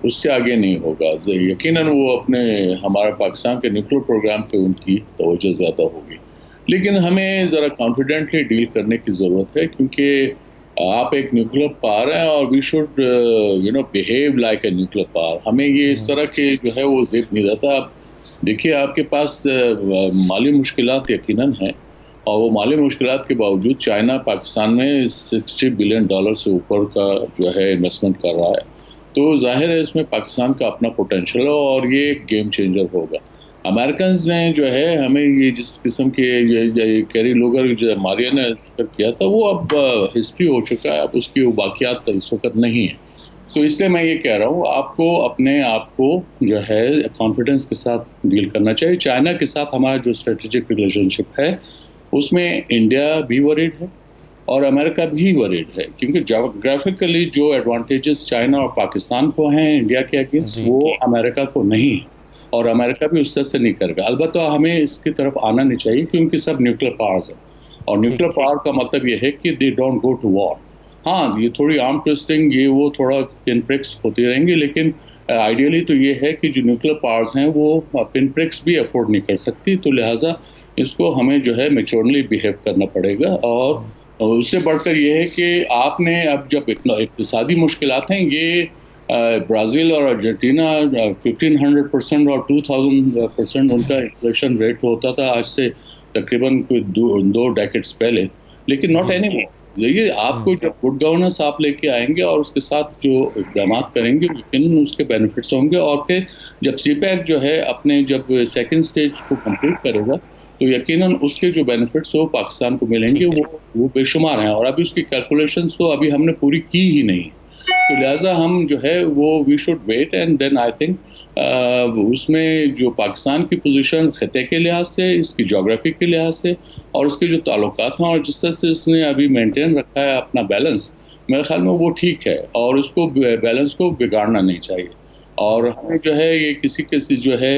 اس سے آگے نہیں ہوگا۔ یقیناً وہ ہمارا پاکستان کے نیوکلیر پروگرام پہ ان کی توجہ زیادہ ہوگی، لیکن ہمیں ذرا کانفیڈنٹلی ڈیل کرنے کی ضرورت ہے، کیونکہ آپ ایک نیوکلیر پاور ہیں اور we should behave like a nuclear power. ہمیں یہ اس طرح کے جو ہے وہ زیب نہیں رہتا۔ آپ دیکھیے، آپ کے پاس مالی مشکلات یقیناً ہیں، اور وہ مالی مشکلات کے باوجود چائنا پاکستان میں $60 بلین سے اوپر کا جو ہے انویسٹمنٹ کر رہا ہے، تو ظاہر ہے اس میں پاکستان کا اپنا پوٹینشیل ہے، اور یہ ایک گیم چینجر ہوگا۔ امریکنز نے جو ہے ہمیں یہ جس قسم کے کیری لوگر جو ماریا نے کیا تھا وہ اب ہسٹری ہو چکا ہے، اب اس کی وہ باقیات اس وقت نہیں ہیں، تو اس لیے میں یہ کہہ رہا ہوں آپ کو اپنے آپ کو جو ہے کانفیڈنس کے ساتھ ڈیل کرنا چاہیے۔ چائنا کے ساتھ ہمارا جو اسٹریٹجک ریلیشن شپ ہے اس میں انڈیا بھی وریڈ ہے اور امریکہ بھی وریڈ ہے، کیونکہ جغرافیکلی جو ایڈوانٹیجز چائنا اور پاکستان کو ہیں انڈیا کے اگینسٹ وہ امریکہ کو نہیں، اور امریکہ بھی اس طرح سے نہیں کرے گا۔ البتہ ہمیں اس کی طرف آنا نہیں چاہیے، کیونکہ سب نیوکلیر پاورز ہیں، اور نیوکلیر پاور کا مطلب یہ ہے کہ they don't go to war. ہاں، یہ تھوڑی آرم ٹویسٹنگ یہ وہ تھوڑا پن پرکس ہوتی رہیں گی، لیکن آئیڈیلی تو یہ ہے کہ جو نیوکلیر پاورز ہیں وہ پن پرکس بھی افورڈ نہیں کر سکتی، تو لہٰذا اس کو ہمیں جو ہے میچورلی بیہیو کرنا پڑے گا۔ اور اس سے بڑھ کر یہ ہے کہ آپ نے اب جب اقتصادی مشکلات ہیں، یہ برازیل اور ارجنٹینا 1500% اور 2000% ان کا انفلیشن ریٹ ہوتا تھا آج سے تقریباً کوئی 2 ڈیکیڈز پہلے، لیکن ناٹ اینی مور۔ یہ آپ کو جب گڈ گورننس آپ لے کے آئیں گے اور اس کے ساتھ جو اقدامات کریں گے یقیناً اس کے بینیفٹس ہوں گے، اور پھر جب سی پیک جو ہے اپنے جب سیکنڈ سٹیج کو کمپلیٹ کرے گا تو یقیناً اس کے جو بینیفٹس ہو پاکستان کو ملیں گے وہ بے شمار ہیں، اور ابھی اس کی کیلکولیشنز تو ابھی ہم نے پوری کی ہی نہیں، تو لہٰذا ہم جو ہے وہ we should wait and then I think اس میں جو پاکستان کی پوزیشن خطے کے لحاظ سے، اس کی جغرافی کے لحاظ سے، اور اس کے جو تعلقات ہیں اور جس طرح سے اس نے ابھی مینٹین رکھا ہے اپنا بیلنس، میرے خیال میں وہ ٹھیک ہے، اور اس کو بیلنس کو بگاڑنا نہیں چاہیے، اور ہمیں جو ہے یہ کسی جو ہے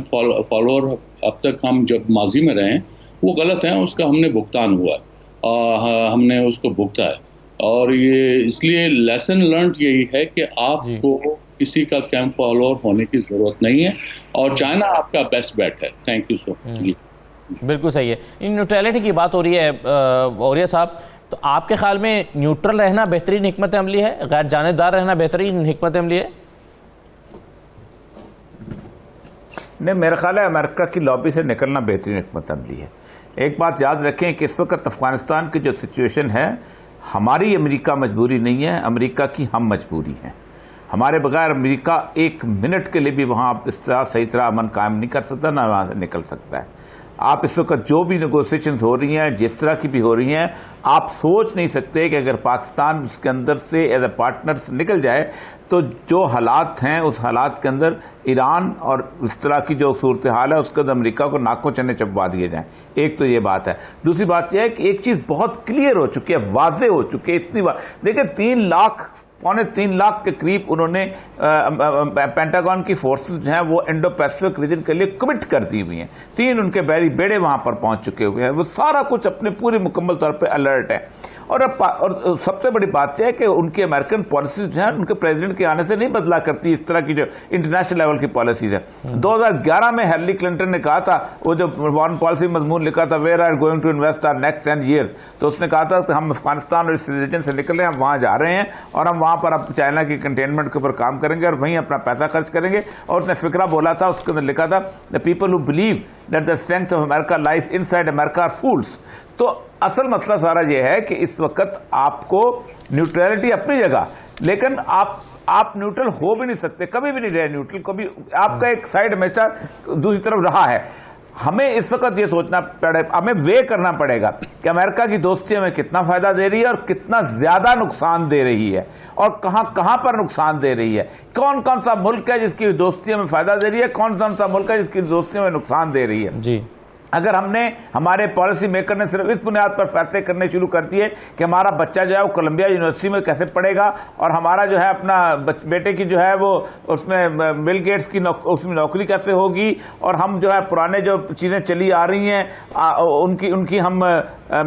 فالوور اب تک ہم جب ماضی میں رہے ہیں وہ غلط ہیں، اس کا ہم نے بھگتان ہوا ہے، ہم نے اس کو بھگتا ہے، اور یہ اس لیے لیسن لرنڈ یہی ہے کہ آپ کو کسی کا کیمپ فالوور ہونے کی ضرورت نہیں ہے، اور چائنا آپ کا بیسٹ بیٹ ہے۔ تھینک یو سو مچ۔ بالکل صحیح ہے۔ ان نیوٹرلٹی کی بات ہو رہی ہے اوریہ صاحب، تو آپ کے خیال میں نیوٹرل رہنا بہترین حکمت عملی ہے، غیر جانبدار رہنا بہترین حکمت عملی ہے؟ نہیں، میرا خیال ہے امریکہ کی لابی سے نکلنا بہترین حکمت عملی ہے۔ ایک بات یاد رکھیں کہ اس وقت افغانستان کی جو سچویشن ہے، ہماری امریکہ مجبوری نہیں ہے، امریکہ کی ہم مجبوری ہیں۔ ہمارے بغیر امریکہ ایک منٹ کے لیے بھی وہاں اس طرح صحیح طرح امن قائم نہیں کر سکتا، نہ وہاں سے نکل سکتا ہے۔ آپ اس وقت جو بھی نیگوسیشنز ہو رہی ہیں، جس طرح کی بھی ہو رہی ہیں، آپ سوچ نہیں سکتے کہ اگر پاکستان اس کے اندر سے ایز اے پارٹنر نکل جائے تو جو حالات ہیں اس حالات کے اندر ایران اور اس طرح کی جو صورتحال ہے اس کے اندر امریکہ کو ناکوں چنے چبوا دیے جائیں۔ ایک تو یہ بات ہے۔ دوسری بات یہ ہے کہ ایک چیز بہت کلیئر ہو چکی ہے، واضح ہو چکی ہے، اتنی بات دیکھیں 3 لاکھ کے قریب انہوں نے پینٹاگون کی فورسز جو ہیں وہ انڈو پیسفک ریجن کے لیے کمٹ کر دی ہوئی ہیں۔ 3 ان کے بحری بیڑے وہاں پر پہنچ چکے ہوئے ہیں، وہ سارا کچھ اپنے پوری مکمل طور پہ الرٹ ہے۔ اور سب سے بڑی بات یہ ہے کہ ان کی امریکن پالیسیز جو ہیں ان کے پریزیڈنٹ کے آنے سے نہیں بدلا کرتی، اس طرح کی جو انٹرنیشنل لیول کی پالیسیز ہے۔ 2011 میں ہیلری کلنٹن نے کہا تھا، وہ جو فارن پالیسی مضمون لکھا تھا where are going to invest our next 10 years, تو اس نے کہا تھا کہ ہم افغانستان اور اس ریجن سے نکل رہے ہیں، ہم وہاں جا رہے ہیں اور ہم وہاں پر اب چائنا کی کنٹینمنٹ کے اوپر کام کریں گے اور وہیں اپنا پیسہ خرچ کریں گے۔ اور اس نے فکرہ بولا تھا، اس کے اندر لکھا تھا the people who believe that the strength of America lies inside America are fools۔ تو اصل مسئلہ سارا یہ ہے کہ اس وقت آپ کو نیوٹرلٹی اپنی جگہ، لیکن آپ نیوٹرل ہو بھی نہیں سکتے، کبھی بھی نہیں رہے نیوٹرل، کبھی آپ کا ایک سائڈ ہمیشہ دوسری طرف رہا ہے۔ ہمیں اس وقت یہ سوچنا پڑے، ہمیں وے کرنا پڑے گا کہ امریکہ کی دوستی ہمیں کتنا فائدہ دے رہی ہے اور کتنا زیادہ نقصان دے رہی ہے، اور کہاں پر نقصان دے رہی ہے، کون سا ملک ہے جس کی دوستی ہمیں فائدہ دے رہی ہے، کون سا ملک ہے جس کی دوستی ہمیں نقصان دے رہی ہے۔ جی اگر ہمارے پالیسی میکر نے صرف اس بنیاد پر فیصلے کرنے شروع کر دیے کہ ہمارا بچہ جو ہے وہ کولمبیا یونیورسٹی میں کیسے پڑھے گا اور ہمارا جو ہے اپنا بیٹے کی جو ہے وہ اس میں بل گیٹس کی اس میں نوکری کیسے ہوگی، اور ہم جو ہے پرانے جو چیزیں چلی آ رہی ہیں ان کی ہم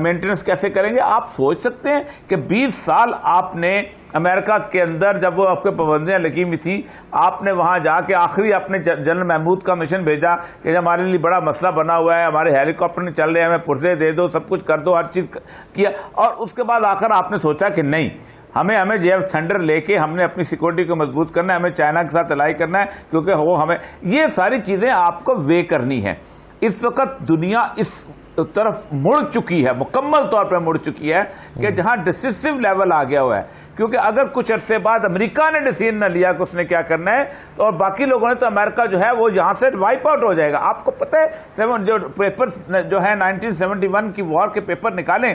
مینٹیننس کیسے کریں گے، آپ سوچ سکتے ہیں کہ 20 سال آپ نے امریکہ کے اندر جب وہ آپ کے پابندیاں لگی ہوئی تھی، آپ نے وہاں جا کے آخری اپنے جنرل محمود کا مشن بھیجا کہ ہمارے لیے بڑا مسئلہ بنا ہوا ہے، ہمارے ہیلی کاپٹر نہیں چل رہے ہیں، ہمیں پرزے دے دو، سب کچھ کر دو، ہر چیز کیا، اور اس کے بعد آخر آپ نے سوچا کہ نہیں، ہمیں جے ایف تھنڈر لے کے ہم نے اپنی سیکورٹی کو مضبوط کرنا ہے، ہمیں چائنا کے ساتھ الائی کرنا ہے، کیونکہ وہ ہمیں یہ ساری چیزیں آپ کو وے کرنی ہے۔ اس وقت دنیا اس طرف مڑ چکی ہے، مکمل طور پر مڑ چکی ہے کہ جہاں ڈسیسو لیول آ گیا ہوا ہے، کیونکہ اگر کچھ عرصے بعد امریکہ نے ڈیسیژن نہ لیا کہ اس نے کیا کرنا ہے تو اور باقی لوگوں نے، تو امریکہ جو ہے وہ یہاں سے وائپ آؤٹ ہو جائے گا۔ آپ کو پتہ ہے جو پیپرز جو ہے 1971 کی وار کے پیپر نکالیں،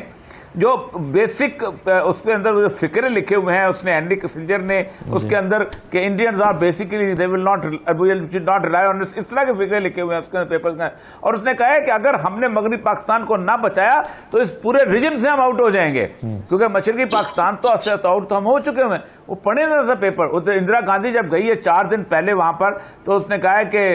جو بیسک اس کے اندر جو فکرے لکھے ہوئے ہیں اس نے ہینری کسنجر نے اس کے اندر کہ Indians are basically they will not rely on اس طرح کے فکرے لکھے ہوئے ہیں اس کے اندر پیپرز میں، اور اس نے کہا ہے کہ اگر ہم نے مغربی پاکستان کو نہ بچایا تو اس پورے ریجن سے ہم آؤٹ ہو جائیں گے، کیونکہ مشرقی پاکستان تو آؤٹ تو ہم ہو چکے ہوئے ہیں۔ وہ پڑھے نا سا پیپر، اندرا گاندھی جب گئی ہے 4 دن پہلے وہاں پر، تو اس نے کہا ہے کہ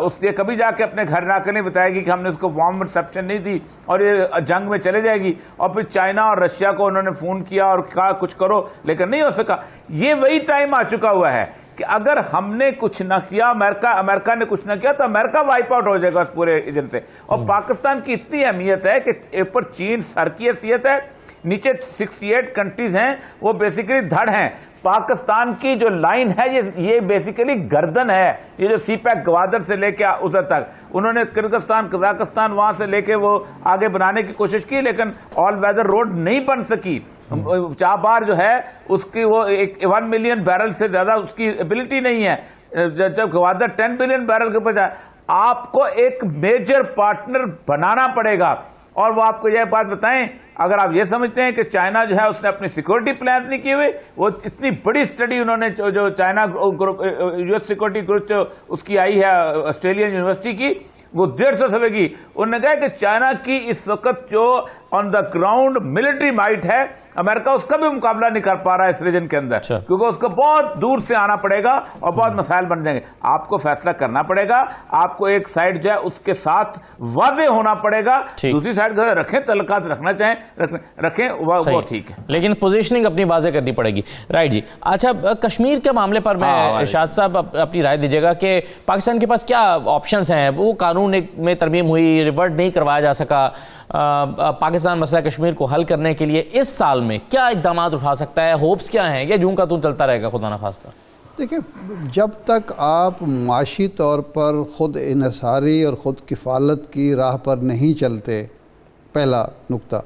اس نے کبھی جا کے اپنے گھر جا کے نہیں بتایا گی کہ ہم نے اس کو وارم ریسیپشن نہیں دی اور یہ جنگ میں چلے جائے گی، اور پھر چائنا اور رشیا کو انہوں نے فون کیا اور کہا کچھ کرو، لیکن نہیں ہو سکا۔ یہ وہی ٹائم آ چکا ہوا ہے کہ اگر ہم نے کچھ نہ کیا، امریکہ نے کچھ نہ کیا تو امریکہ وائپ آؤٹ ہو جائے گا اس پورے ریجن سے۔ اور پاکستان کی اتنی اہمیت ہے کہ اوپر چین سر کی حیثیت ہے، نیچے 68 کنٹریز ہیں، وہ بیسیکلی دھڑ ہیں۔ پاکستان کی جو لائن ہے یہ بیسیکلی گردن ہے، یہ جو سی پیک گوادر سے لے کے ادھر تک انہوں نے کرغزستان قزاقستان وہاں سے لے کے وہ آگے بنانے کی کوشش کی، لیکن آل ویدر روڈ نہیں بن سکی۔ چابہار جو ہے اس کی وہ 1 ملین بیرل سے زیادہ اس کی ایبلٹی نہیں ہے، جب گوادر 10 بلین بیرل کے بجائے آپ کو ایک میجر پارٹنر بنانا پڑے گا۔ اور وہ آپ کو یہ بات بتائیں، اگر آپ یہ سمجھتے ہیں کہ چائنا جو ہے اس نے اپنی سیکورٹی پلانز نہیں کیے ہوئے، وہ اتنی بڑی سٹڈی انہوں نے جو China group U S security group اس کی آئی ہے آسٹریلین یونیورسٹی کی، وہ 150 صفحے کی، انہوں نے کہا کہ چائنا کی اس وقت جو آن دا گراؤنڈ ملٹری مائٹ ہے، امریکہ اس کا بھی مقابلہ نہیں کر پا رہا ہے اس ریجن کے اندر، کیونکہ اس کو بہت دور سے آنا پڑے گا اور بہت مسائل بن جائیں گے۔ آپ کو فیصلہ کرنا پڑے گا، آپ کو ایک سائڈ جو ہے اس کے ساتھ واضح ہونا پڑے گا، دوسری سائڈ رکھیں تعلقات رکھنا چاہیں رکھیں، وہ ٹھیک ہے، لیکن پوزیشننگ اپنی واضح کرنی پڑے گی۔ رائٹ جی، اچھا کشمیر کے معاملے پر میں ارشاد صاحب اپنی رائے دیجیے گا کہ پاکستان کے پاس کیا آپشنز ہیں؟ وہ قانون میں ترمیم ہوئی، ریورٹ نہیں کروایا جا سکا، پاکستان مسئلہ کشمیر کو حل کرنے کے لیے اس سال میں کیا اقدامات اٹھا سکتا ہے؟ ہوپس کیا ہیں؟ یا جوں کا توں چلتا رہے گا خدا نخواستہ؟ دیکھیں، جب تک آپ معاشی طور پر خود انحصاری اور خود کفالت کی راہ پر نہیں چلتے، پہلا نقطہ،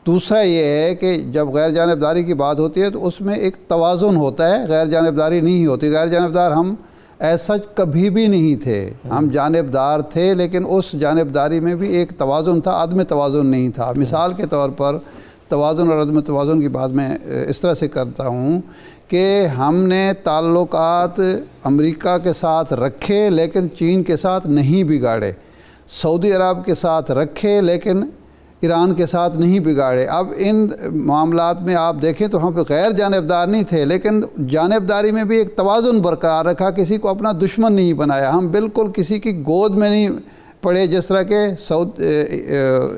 دوسرا یہ ہے کہ جب غیر جانبداری کی بات ہوتی ہے تو اس میں ایک توازن ہوتا ہے، غیر جانبداری نہیں ہوتی. غیر جانبدار ہم ایسا کبھی بھی نہیں تھے، ہم جانبدار تھے لیکن اس جانبداری میں بھی ایک توازن تھا، عدم توازن نہیں تھا. مثال کے طور پر توازن اور عدم توازن کی بات میں اس طرح سے کرتا ہوں کہ ہم نے تعلقات امریکہ کے ساتھ رکھے لیکن چین کے ساتھ نہیں بگاڑے، سعودی عرب کے ساتھ رکھے لیکن ایران کے ساتھ نہیں بگاڑے. اب ان معاملات میں آپ دیکھیں تو ہم غیر جانبدار نہیں تھے لیکن جانبداری میں بھی ایک توازن برقرار رکھا، کسی کو اپنا دشمن نہیں بنایا، ہم بالکل کسی کی گود میں نہیں پڑے. جس طرح کہ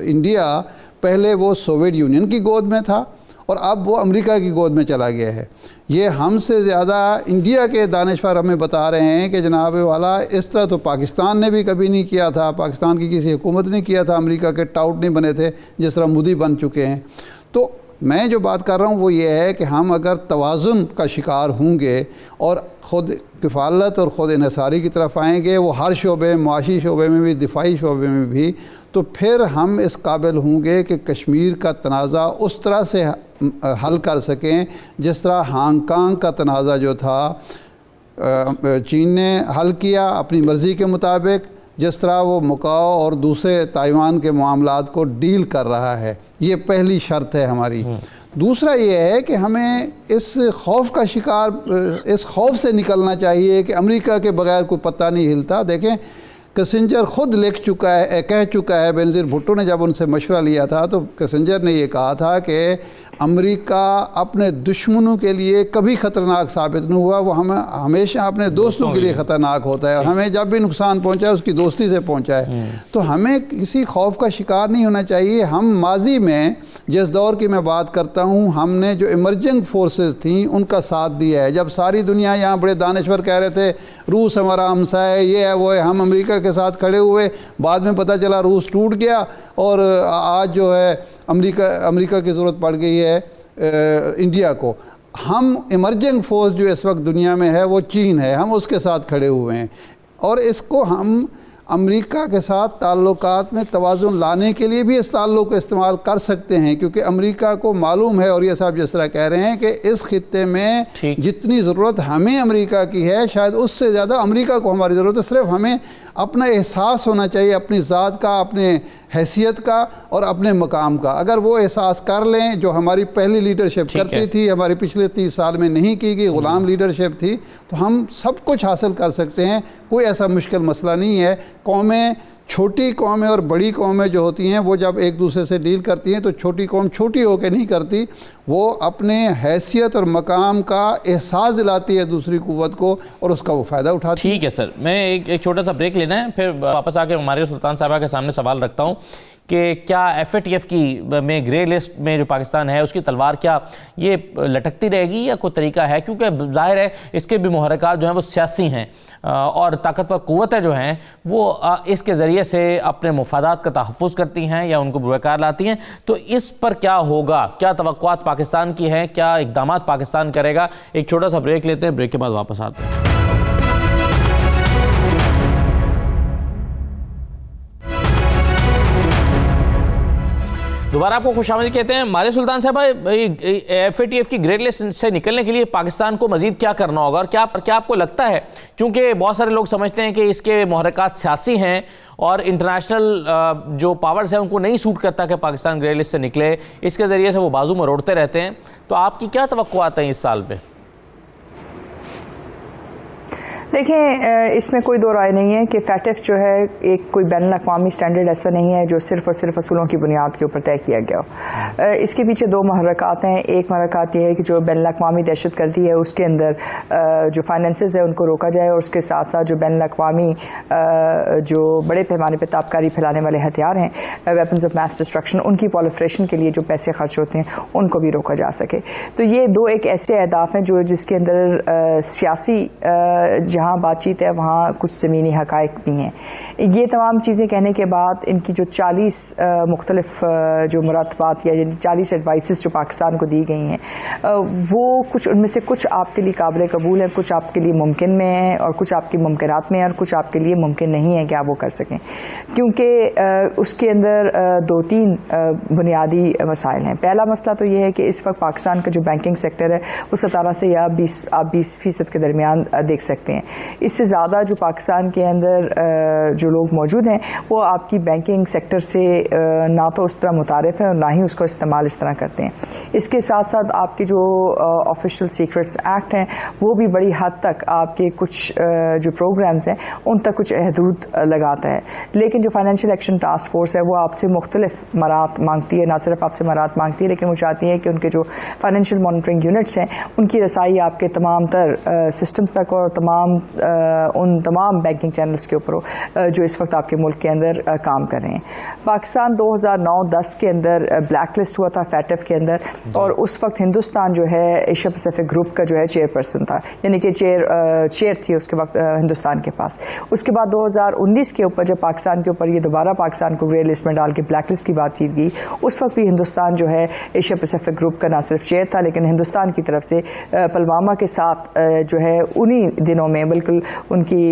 انڈیا پہلے وہ سوویت یونین کی گود میں تھا اور اب وہ امریکہ کی گود میں چلا گیا ہے. یہ ہم سے زیادہ انڈیا کے دانشور ہمیں بتا رہے ہیں کہ جناب والا اس طرح تو پاکستان نے بھی کبھی نہیں کیا تھا، پاکستان کی کسی حکومت نے کیا تھا، امریکہ کے ٹاؤٹ نہیں بنے تھے جس طرح مودی بن چکے ہیں. تو میں جو بات کر رہا ہوں وہ یہ ہے کہ ہم اگر توازن کا شکار ہوں گے اور خود کفالت اور خود انحصاری کی طرف آئیں گے، وہ ہر شعبے، معاشی شعبے میں بھی، دفاعی شعبے میں بھی، تو پھر ہم اس قابل ہوں گے کہ کشمیر کا تنازع اس طرح سے حل کر سکیں جس طرح ہانگ کانگ کا تنازع جو تھا چین نے حل کیا اپنی مرضی کے مطابق، جس طرح وہ مکاؤ اور دوسرے تائیوان کے معاملات کو ڈیل کر رہا ہے. یہ پہلی شرط ہے ہماری. دوسرا یہ ہے کہ ہمیں اس خوف کا شکار، اس خوف سے نکلنا چاہیے کہ امریکہ کے بغیر کوئی پتہ نہیں ہلتا. دیکھیں کسنجر خود لکھ چکا ہے، کہہ چکا ہے، بینظیر بھٹو نے جب ان سے مشورہ لیا تھا تو کسنجر نے یہ کہا تھا کہ امریکہ اپنے دشمنوں کے لیے کبھی خطرناک ثابت نہیں ہوا، وہ ہمیں ہمیشہ اپنے دوستوں کے لیے خطرناک ہوتا ہے اور ہمیں جب بھی نقصان پہنچا ہے اس کی دوستی سے پہنچا ہے. تو ہمیں کسی خوف کا شکار نہیں ہونا چاہیے. ہم ماضی میں جس دور کی میں بات کرتا ہوں، ہم نے جو ایمرجنگ فورسز تھیں ان کا ساتھ دیا ہے. جب ساری دنیا یہاں بڑے دانشور کہہ رہے تھے روس ہمارا ہمسا ہے، یہ ہے وہ ہے، ہم امریکہ کے ساتھ کھڑے ہوئے، بعد میں پتہ چلا روس ٹوٹ گیا اور آج جو ہے امریکہ کی ضرورت پڑ گئی ہے انڈیا کو. ہم ایمرجنگ فورس جو اس وقت دنیا میں ہے وہ چین ہے، ہم اس کے ساتھ کھڑے ہوئے ہیں اور اس کو ہم امریکہ کے ساتھ تعلقات میں توازن لانے کے لیے بھی اس تعلق کو استعمال کر سکتے ہیں، کیونکہ امریکہ کو معلوم ہے اور یہ صاحب جس طرح کہہ رہے ہیں کہ اس خطے میں جتنی ضرورت ہمیں امریکہ کی ہے شاید اس سے زیادہ امریکہ کو ہماری ضرورت ہے. صرف ہمیں اپنا احساس ہونا چاہیے اپنی ذات کا، اپنے حیثیت کا اور اپنے مقام کا. اگر وہ احساس کر لیں جو ہماری پہلی لیڈرشپ کرتی تھی، ہماری پچھلے 30 سال میں نہیں کی گئی، غلام لیڈرشپ تھی، تو ہم سب کچھ حاصل کر سکتے ہیں. کوئی ایسا مشکل مسئلہ نہیں ہے. قومیں، چھوٹی قومیں اور بڑی قومیں جو ہوتی ہیں وہ جب ایک دوسرے سے ڈیل کرتی ہیں تو چھوٹی قوم چھوٹی ہو کے نہیں کرتی، وہ اپنے حیثیت اور مقام کا احساس دلاتی ہے دوسری قوت کو اور اس کا وہ فائدہ اٹھاتی ہے. ٹھیک ہے سر، میں ایک چھوٹا سا بریک لینا ہے، پھر واپس آ کے ہمارے سلطان صاحبہ کے سامنے سوال رکھتا ہوں کہ کیا ایف اے ٹی ایف کی میں گرے لسٹ میں جو پاکستان ہے اس کی تلوار کیا یہ لٹکتی رہے گی یا کوئی طریقہ ہے؟ کیونکہ ظاہر ہے اس کے بھی محرکات جو ہیں وہ سیاسی ہیں اور طاقتور قوتیں جو ہیں وہ اس کے ذریعے سے اپنے مفادات کا تحفظ کرتی ہیں یا ان کو بروکار لاتی ہیں. تو اس پر کیا ہوگا؟ کیا توقعات پاکستان کی ہیں؟ کیا اقدامات پاکستان کرے گا؟ ایک چھوٹا سا بریک لیتے ہیں، بریک کے بعد واپس آتے ہیں. دوبارہ آپ کو خوش آمدید کہتے ہیں. مارے سلطان صاحب، ایف اے ٹی ایف کی گریڈ لسٹ سے نکلنے کے لیے پاکستان کو مزید کیا کرنا ہوگا اور کیا آپ کو لگتا ہے، چونکہ بہت سارے لوگ سمجھتے ہیں کہ اس کے محرکات سیاسی ہیں اور انٹرنیشنل جو پاورز ہیں ان کو نہیں سوٹ کرتا کہ پاکستان گریڈ لسٹ سے نکلے، اس کے ذریعے سے وہ بازو مروڑتے رہتے ہیں، تو آپ کی کیا توقعات ہیں اس سال پہ؟ دیکھیں اس میں کوئی دو رائے نہیں ہے کہ فیٹف جو ہے ایک کوئی بین الاقوامی سٹینڈرڈ ایسا نہیں ہے جو صرف اور صرف اصولوں کی بنیاد کے اوپر طے کیا گیا ہو. اس کے پیچھے دو محرکات ہیں. ایک محرکات یہ ہے کہ جو بین الاقوامی دہشت گردی ہے اس کے اندر جو فائنینسز ہے ان کو روکا جائے اور اس کے ساتھ ساتھ جو بین الاقوامی جو بڑے پیمانے پہ تابکاری پھیلانے والے ہتھیار ہیں، ویپنز آف میس ڈسٹرکشن، ان کی پولیفریشن کے لیے جو پیسے خرچ ہوتے ہیں ان کو بھی روکا جا سکے. تو یہ دو ایک ایسے اہداف ہیں جو جس کے اندر سیاسی جہاں بات چیت ہے وہاں کچھ زمینی حقائق بھی ہیں. یہ تمام چیزیں کہنے کے بعد ان کی جو 40 مختلف جو مراتبات یا 40 ایڈوائسز جو پاکستان کو دی گئی ہیں وہ کچھ ان میں سے کچھ آپ کے لیے قابل قبول ہے, کچھ آپ کے لیے ممکن میں ہے اور کچھ آپ کی ممکنات میں ہے اور کچھ آپ کے لیے ممکن نہیں ہے کہ آپ وہ کر سکیں, کیونکہ اس کے اندر 2-3 بنیادی مسائل ہیں. پہلا مسئلہ تو یہ ہے کہ اس وقت پاکستان کا جو بینکنگ سیکٹر ہے وہ 17 سے یا 20% کے درمیان دیکھ سکتے ہیں. اس سے زیادہ جو پاکستان کے اندر جو لوگ موجود ہیں وہ آپ کی بینکنگ سیکٹر سے نہ تو اس طرح متعارف ہیں اور نہ ہی اس کو استعمال اس طرح کرتے ہیں. اس کے ساتھ ساتھ آپ کے جو آفیشیل سیکرٹس ایکٹ ہیں وہ بھی بڑی حد تک آپ کے کچھ جو پروگرامز ہیں ان تک کچھ حدود لگاتا ہے. لیکن جو فائنینشیل ایکشن ٹاسک فورس ہے وہ آپ سے مختلف مرات مانگتی ہے, نہ صرف آپ سے مرات مانگتی ہے لیکن وہ چاہتی ہے کہ ان کے جو فائنینشیل مانیٹرنگ یونٹس ہیں ان کی رسائی آپ کے تمام تر سسٹمز تک اور ان تمام بینکنگ چینلز کے اوپر جو اس وقت آپ کے ملک کے اندر کام کر رہے ہیں. پاکستان 2009-10 کے اندر بلیک لسٹ ہوا تھا فیٹف کے اندر, اور اس وقت ہندوستان جو ہے ایشیا پیسیفک گروپ کا جو ہے چیئر پرسن تھا, یعنی کہ چیئر تھی اس کے وقت ہندوستان کے پاس. اس کے بعد 2019 کے اوپر جب پاکستان کے اوپر یہ دوبارہ پاکستان کو گرے لسٹ میں ڈال کے بلیک لسٹ کی بات چیت گئی, اس وقت بھی ہندوستان جو ہے ایشیا پیسیفک گروپ کا نہ صرف چیئر تھا لیکن ہندوستان کی طرف سے پلوامہ کے ساتھ جو ہے انہی دنوں میں بالکل ان کی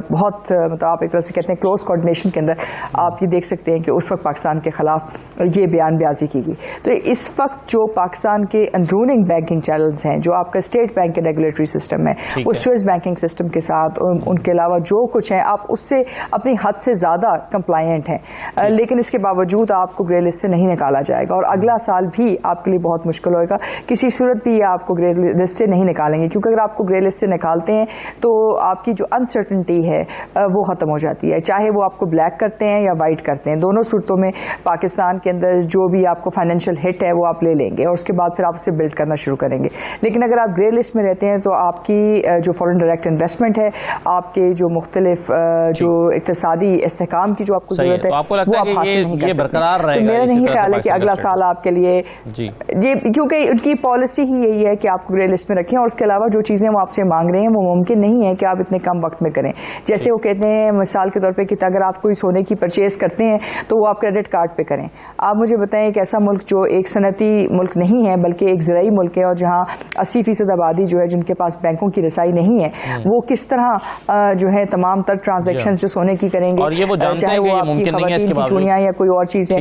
بہت مطلب آپ ایک طرح سے کہتے ہیں کلوز کوآرڈینیشن کے اندر آپ یہ دیکھ سکتے ہیں کہ اس وقت پاکستان کے خلاف یہ بیان بیازی کی گئی. تو اس وقت جو پاکستان کے اندرونی بینکنگ چینلز ہیں, جو آپ کا اسٹیٹ بینک کے ریگولیٹری سسٹم ہے, وہ سوئس بینکنگ سسٹم کے ساتھ ان کے علاوہ جو کچھ ہے آپ اس سے اپنی حد سے زیادہ کمپلائنٹ ہیں, لیکن اس کے باوجود آپ کو گرے لسٹ سے نہیں نکالا جائے گا اور اگلا سال بھی آپ کے لیے بہت مشکل ہوئے گا. کسی صورت بھی آپ کو گرے لسٹ سے نہیں نکالیں گے, کیونکہ اگر آپ کو گرے لسٹ سے نکالتے ہیں تو آپ کی جو انسرٹنٹی ہے وہ ختم ہو جاتی ہے, چاہے وہ آپ کو بلیک کرتے ہیں یا وائٹ کرتے ہیں. دونوں صورتوں میں پاکستان کے اندر جو بھی آپ کو فائنینشیل ہٹ ہے وہ آپ لے لیں گے اور اس کے بعد پھر آپ اسے بلڈ کرنا شروع کریں گے. لیکن اگر آپ گرے لسٹ میں رہتے ہیں تو آپ کی جو فورن ڈائریکٹ انویسٹمنٹ ہے, آپ کے جو مختلف جو اقتصادی استحکام کی جو آپ کو ضرورت ہے وہ آپ حاصل نہیں کر سکتے. تو میرا نہیں خیال ہے کہ اگلا سال آپ کے لیے کیونکہ ان کی پالیسی ہی یہی ہے کہ آپ کو گرے لسٹ میں رکھیں اور اس کے علاوہ جو چیزیں وہ آپ سے مانگ رہے ہیں وہ ممکن نہیں ہے کہ آپ اتنے کم وقت میں کریں. جیسے وہ کہتے ہیں مثال کے طور پہ کہ اگر آپ کوئی سونے کی پرچیز کرتے ہیں تو وہ آپ کریڈٹ کارڈ پہ کریں. آپ مجھے بتائیں ایک ایسا ملک جو ایک صنعتی ملک نہیں ہے بلکہ ایک زرعی ملک ہے اور جہاں 80% آبادی جو ہے جن کے پاس بینکوں کی رسائی نہیں ہے, وہ کس طرح جو ہے تمام تر ٹرانزیکشنز جو سونے کی کریں گے, چاہے وہ آپ کی خواتین کی چوڑیاں یا کوئی اور چیزیں.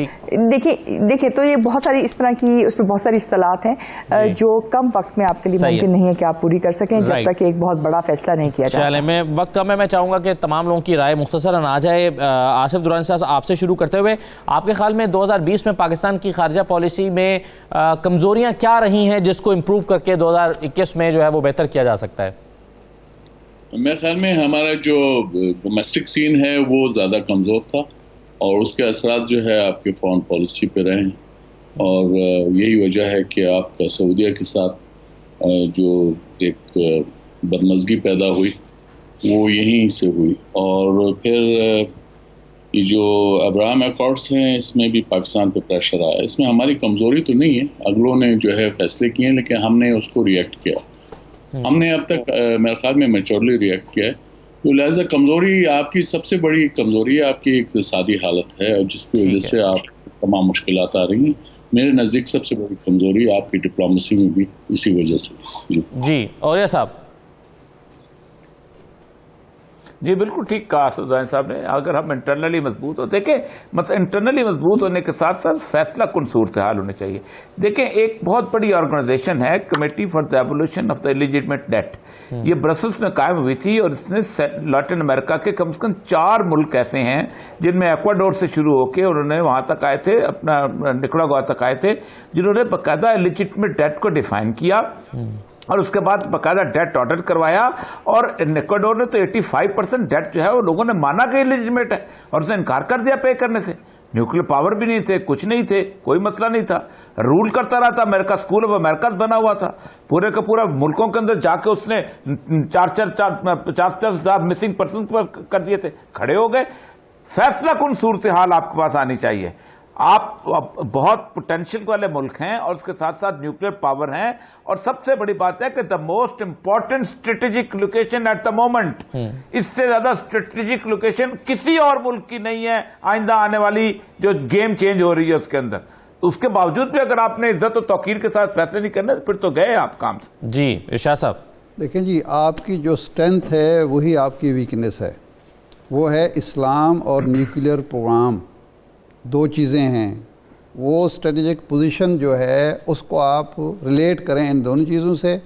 دیکھیں تو یہ بہت ساری اس طرح کی اس پہ بہت ساری اصطلاحات ہیں جو کم وقت میں آپ کے لیے ممکن نہیں ہے کہ آپ پوری کر سکیں جب تک ایک بہت بڑا فیصلہ نہیں کیا جائے. چلیں میں وقت کم ہے, میں چاہوں گا کہ تمام لوگوں کی رائے مختصراً آ جائے. آصف درانی صاحب آپ سے شروع کرتے ہوئے, آپ کے خیال میں 2020 میں پاکستان کی خارجہ پالیسی میں کمزوریاں کیا رہی ہیں جس کو امپروو کر کے 2021 میں جو ہے وہ بہتر کیا جا سکتا ہے؟ میرے خیال میں ہمارا جو ڈومیسٹک سین ہے وہ زیادہ کمزور تھا اور اس کے اثرات جو ہے آپ کے فارن پالیسی پہ رہے ہیں, اور یہی وجہ ہے کہ آپ کا سعودیہ کے ساتھ جو ایک بدمزگی پیدا ہوئی وہ یہیں سے ہوئی. اور پھر یہ جو ابراہم ایکارڈس ہیں اس میں بھی پاکستان پہ پریشر آیا. اس میں ہماری کمزوری تو نہیں ہے, اگلوں نے جو ہے فیصلے کیے ہیں لیکن ہم نے اس کو ریئیکٹ کیا. ہم نے اب تک میرے خیال میں میچورلی ریئیکٹ کیا ہے. تو لہٰذا کمزوری آپ کی سب سے بڑی کمزوری ہے آپ کی اقتصادی حالت ہے, اور جس کی وجہ سے آپ تمام مشکلات آ رہی ہیں. میرے نزدیک سب سے بڑی کمزوری آپ کی ڈپلومیسی میں بھی اسی وجہ سے. جی اور یہ صاحب جی بالکل ٹھیک کہا سلطان صاحب نے. اگر ہم انٹرنلی مضبوط ہو, دیکھیں مطلب انٹرنلی مضبوط ہونے کے ساتھ ساتھ فیصلہ کن صورتحال ہونے چاہیے. دیکھیں ایک بہت بڑی آرگنائزیشن ہے committee for the abolition of the illegitimate debt, یہ برسلس میں قائم ہوئی تھی اور اس نے لاٹن امریکہ کے کم سے کم 4 ملک ایسے ہیں جن میں ایکواڈور سے شروع ہو کے انہوں نے وہاں تک آئے تھے, اپنا نکڑاگوا تک آئے تھے, جنہوں نے باقاعدہ ایلیجٹمیٹ ڈیٹ کو ڈیفائن کیا اور اس کے بعد باقاعدہ ڈیٹ آڈر کروایا. اور ایکواڈور نے تو 85% ڈیٹ جو ہے وہ لوگوں نے مانا کہ ایلیجٹمیٹ ہے اور اسے انکار کر دیا پے کرنے سے. نیوکلیر پاور بھی نہیں تھے, کچھ نہیں تھے, کوئی مسئلہ نہیں تھا, رول کرتا رہا تھا. امریکہ اسکول آف امریکہ بنا ہوا تھا, پورے کا پورا ملکوں کے اندر جا کے اس نے 50,000 مسنگ پرسن کر دیے تھے, کھڑے ہو گئے. فیصلہ کن صورتحال آپ کے پاس آنی چاہیے. آپ بہت پوٹینشیل والے ملک ہیں اور اس کے ساتھ ساتھ نیوکلیر پاور ہیں، اور سب سے بڑی بات ہے کہ the most important strategic location at the moment, اس سے زیادہ اسٹریٹجک لوکیشن کسی اور ملک کی نہیں ہے آئندہ آنے والی جو گیم چینج ہو رہی ہے اس کے اندر. اس کے باوجود بھی اگر آپ نے عزت و توقیر کے ساتھ فیصلے نہیں کرنے پھر تو گئے آپ کام سے. جی ارشاد صاحب. دیکھیں جی، آپ کی جو اسٹرینتھ ہے وہی آپ کی ویکنیس ہے، وہ ہے اسلام اور نیوکلیر پروگرام. دو چیزیں ہیں، وہ اسٹریٹجک پوزیشن جو ہے اس کو آپ ریلیٹ کریں ان دونوں چیزوں سے.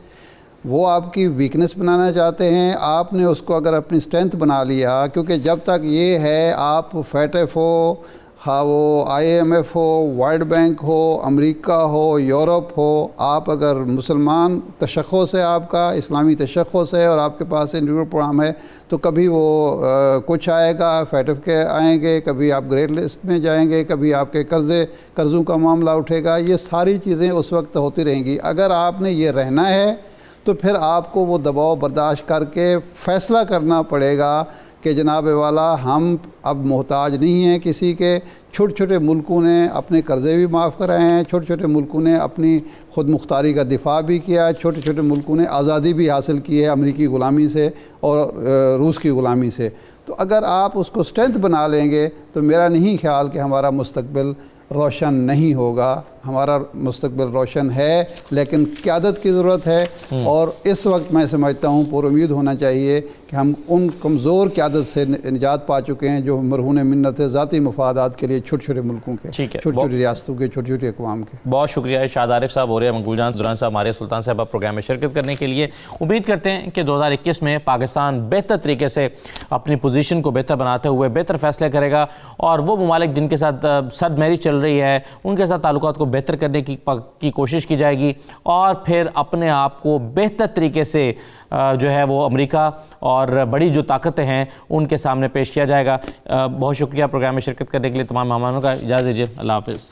وہ آپ کی ویکنیس بنانا چاہتے ہیں، آپ نے اس کو اگر اپنی اسٹرینتھ بنا لیا، کیونکہ جب تک یہ ہے آپ FATF ہو، خواہ وہ IMF ہو، ورلڈ بینک ہو، امریکہ ہو، یورپ ہو، آپ اگر مسلمان تشخص ہے، آپ کا اسلامی تشخص ہے اور آپ کے پاس نیوکلیر پروگرام ہے، تو کبھی وہ کچھ آئے گا، FATF کے آئیں گے، کبھی آپ گریٹ لسٹ میں جائیں گے، کبھی آپ کے قرضوں کا معاملہ اٹھے گا. یہ ساری چیزیں اس وقت ہوتی رہیں گی. اگر آپ نے یہ رہنا ہے تو پھر آپ کو وہ دباؤ برداشت کر کے فیصلہ کرنا پڑے گا کہ جناب والا ہم اب محتاج نہیں ہیں کسی کے. چھوٹے چھوٹے ملکوں نے اپنے قرضے بھی معاف کرائے ہیں، چھوٹے چھوٹے ملکوں نے اپنی خود مختاری کا دفاع بھی کیا، چھوٹے چھوٹے ملکوں نے آزادی بھی حاصل کی ہے امریکی غلامی سے اور روس کی غلامی سے. تو اگر آپ اس کو اسٹرینتھ بنا لیں گے تو میرا نہیں خیال کہ ہمارا مستقبل روشن نہیں ہوگا. ہمارا مستقبل روشن ہے، لیکن قیادت کی ضرورت ہے. اور اس وقت میں سمجھتا ہوں پر امید ہونا چاہیے کہ ہم ان کمزور قیادت سے نجات پا چکے ہیں جو مرہون منت ہے ذاتی مفادات کے لیے چھوٹے چھوٹے ملکوں کے، چھوٹی چھوٹی ریاستوں کے، چھوٹی چھوٹی اقوام کے. بہت شکریہ ارشاد عارف صاحب اور مقبول جان دران صاحب، ماریہ سلطان صاحبہ پروگرام میں شرکت کرنے کے لیے. امید کرتے ہیں کہ 2021 میں پاکستان بہتر طریقے سے اپنی پوزیشن کو بہتر بناتے ہوئے بہتر فیصلے کرے گا، اور وہ ممالک جن کے ساتھ سرد مہری چل رہی ہے ان کے ساتھ تعلقات کو بہتر کرنے کی کوشش کی جائے گی، اور پھر اپنے آپ کو بہتر طریقے سے جو ہے وہ امریکہ اور بڑی جو طاقتیں ہیں ان کے سامنے پیش کیا جائے گا. بہت شکریہ پروگرام میں شرکت کرنے کے لیے تمام مہمانوں کا. اجازت دیجیے، اللہ حافظ.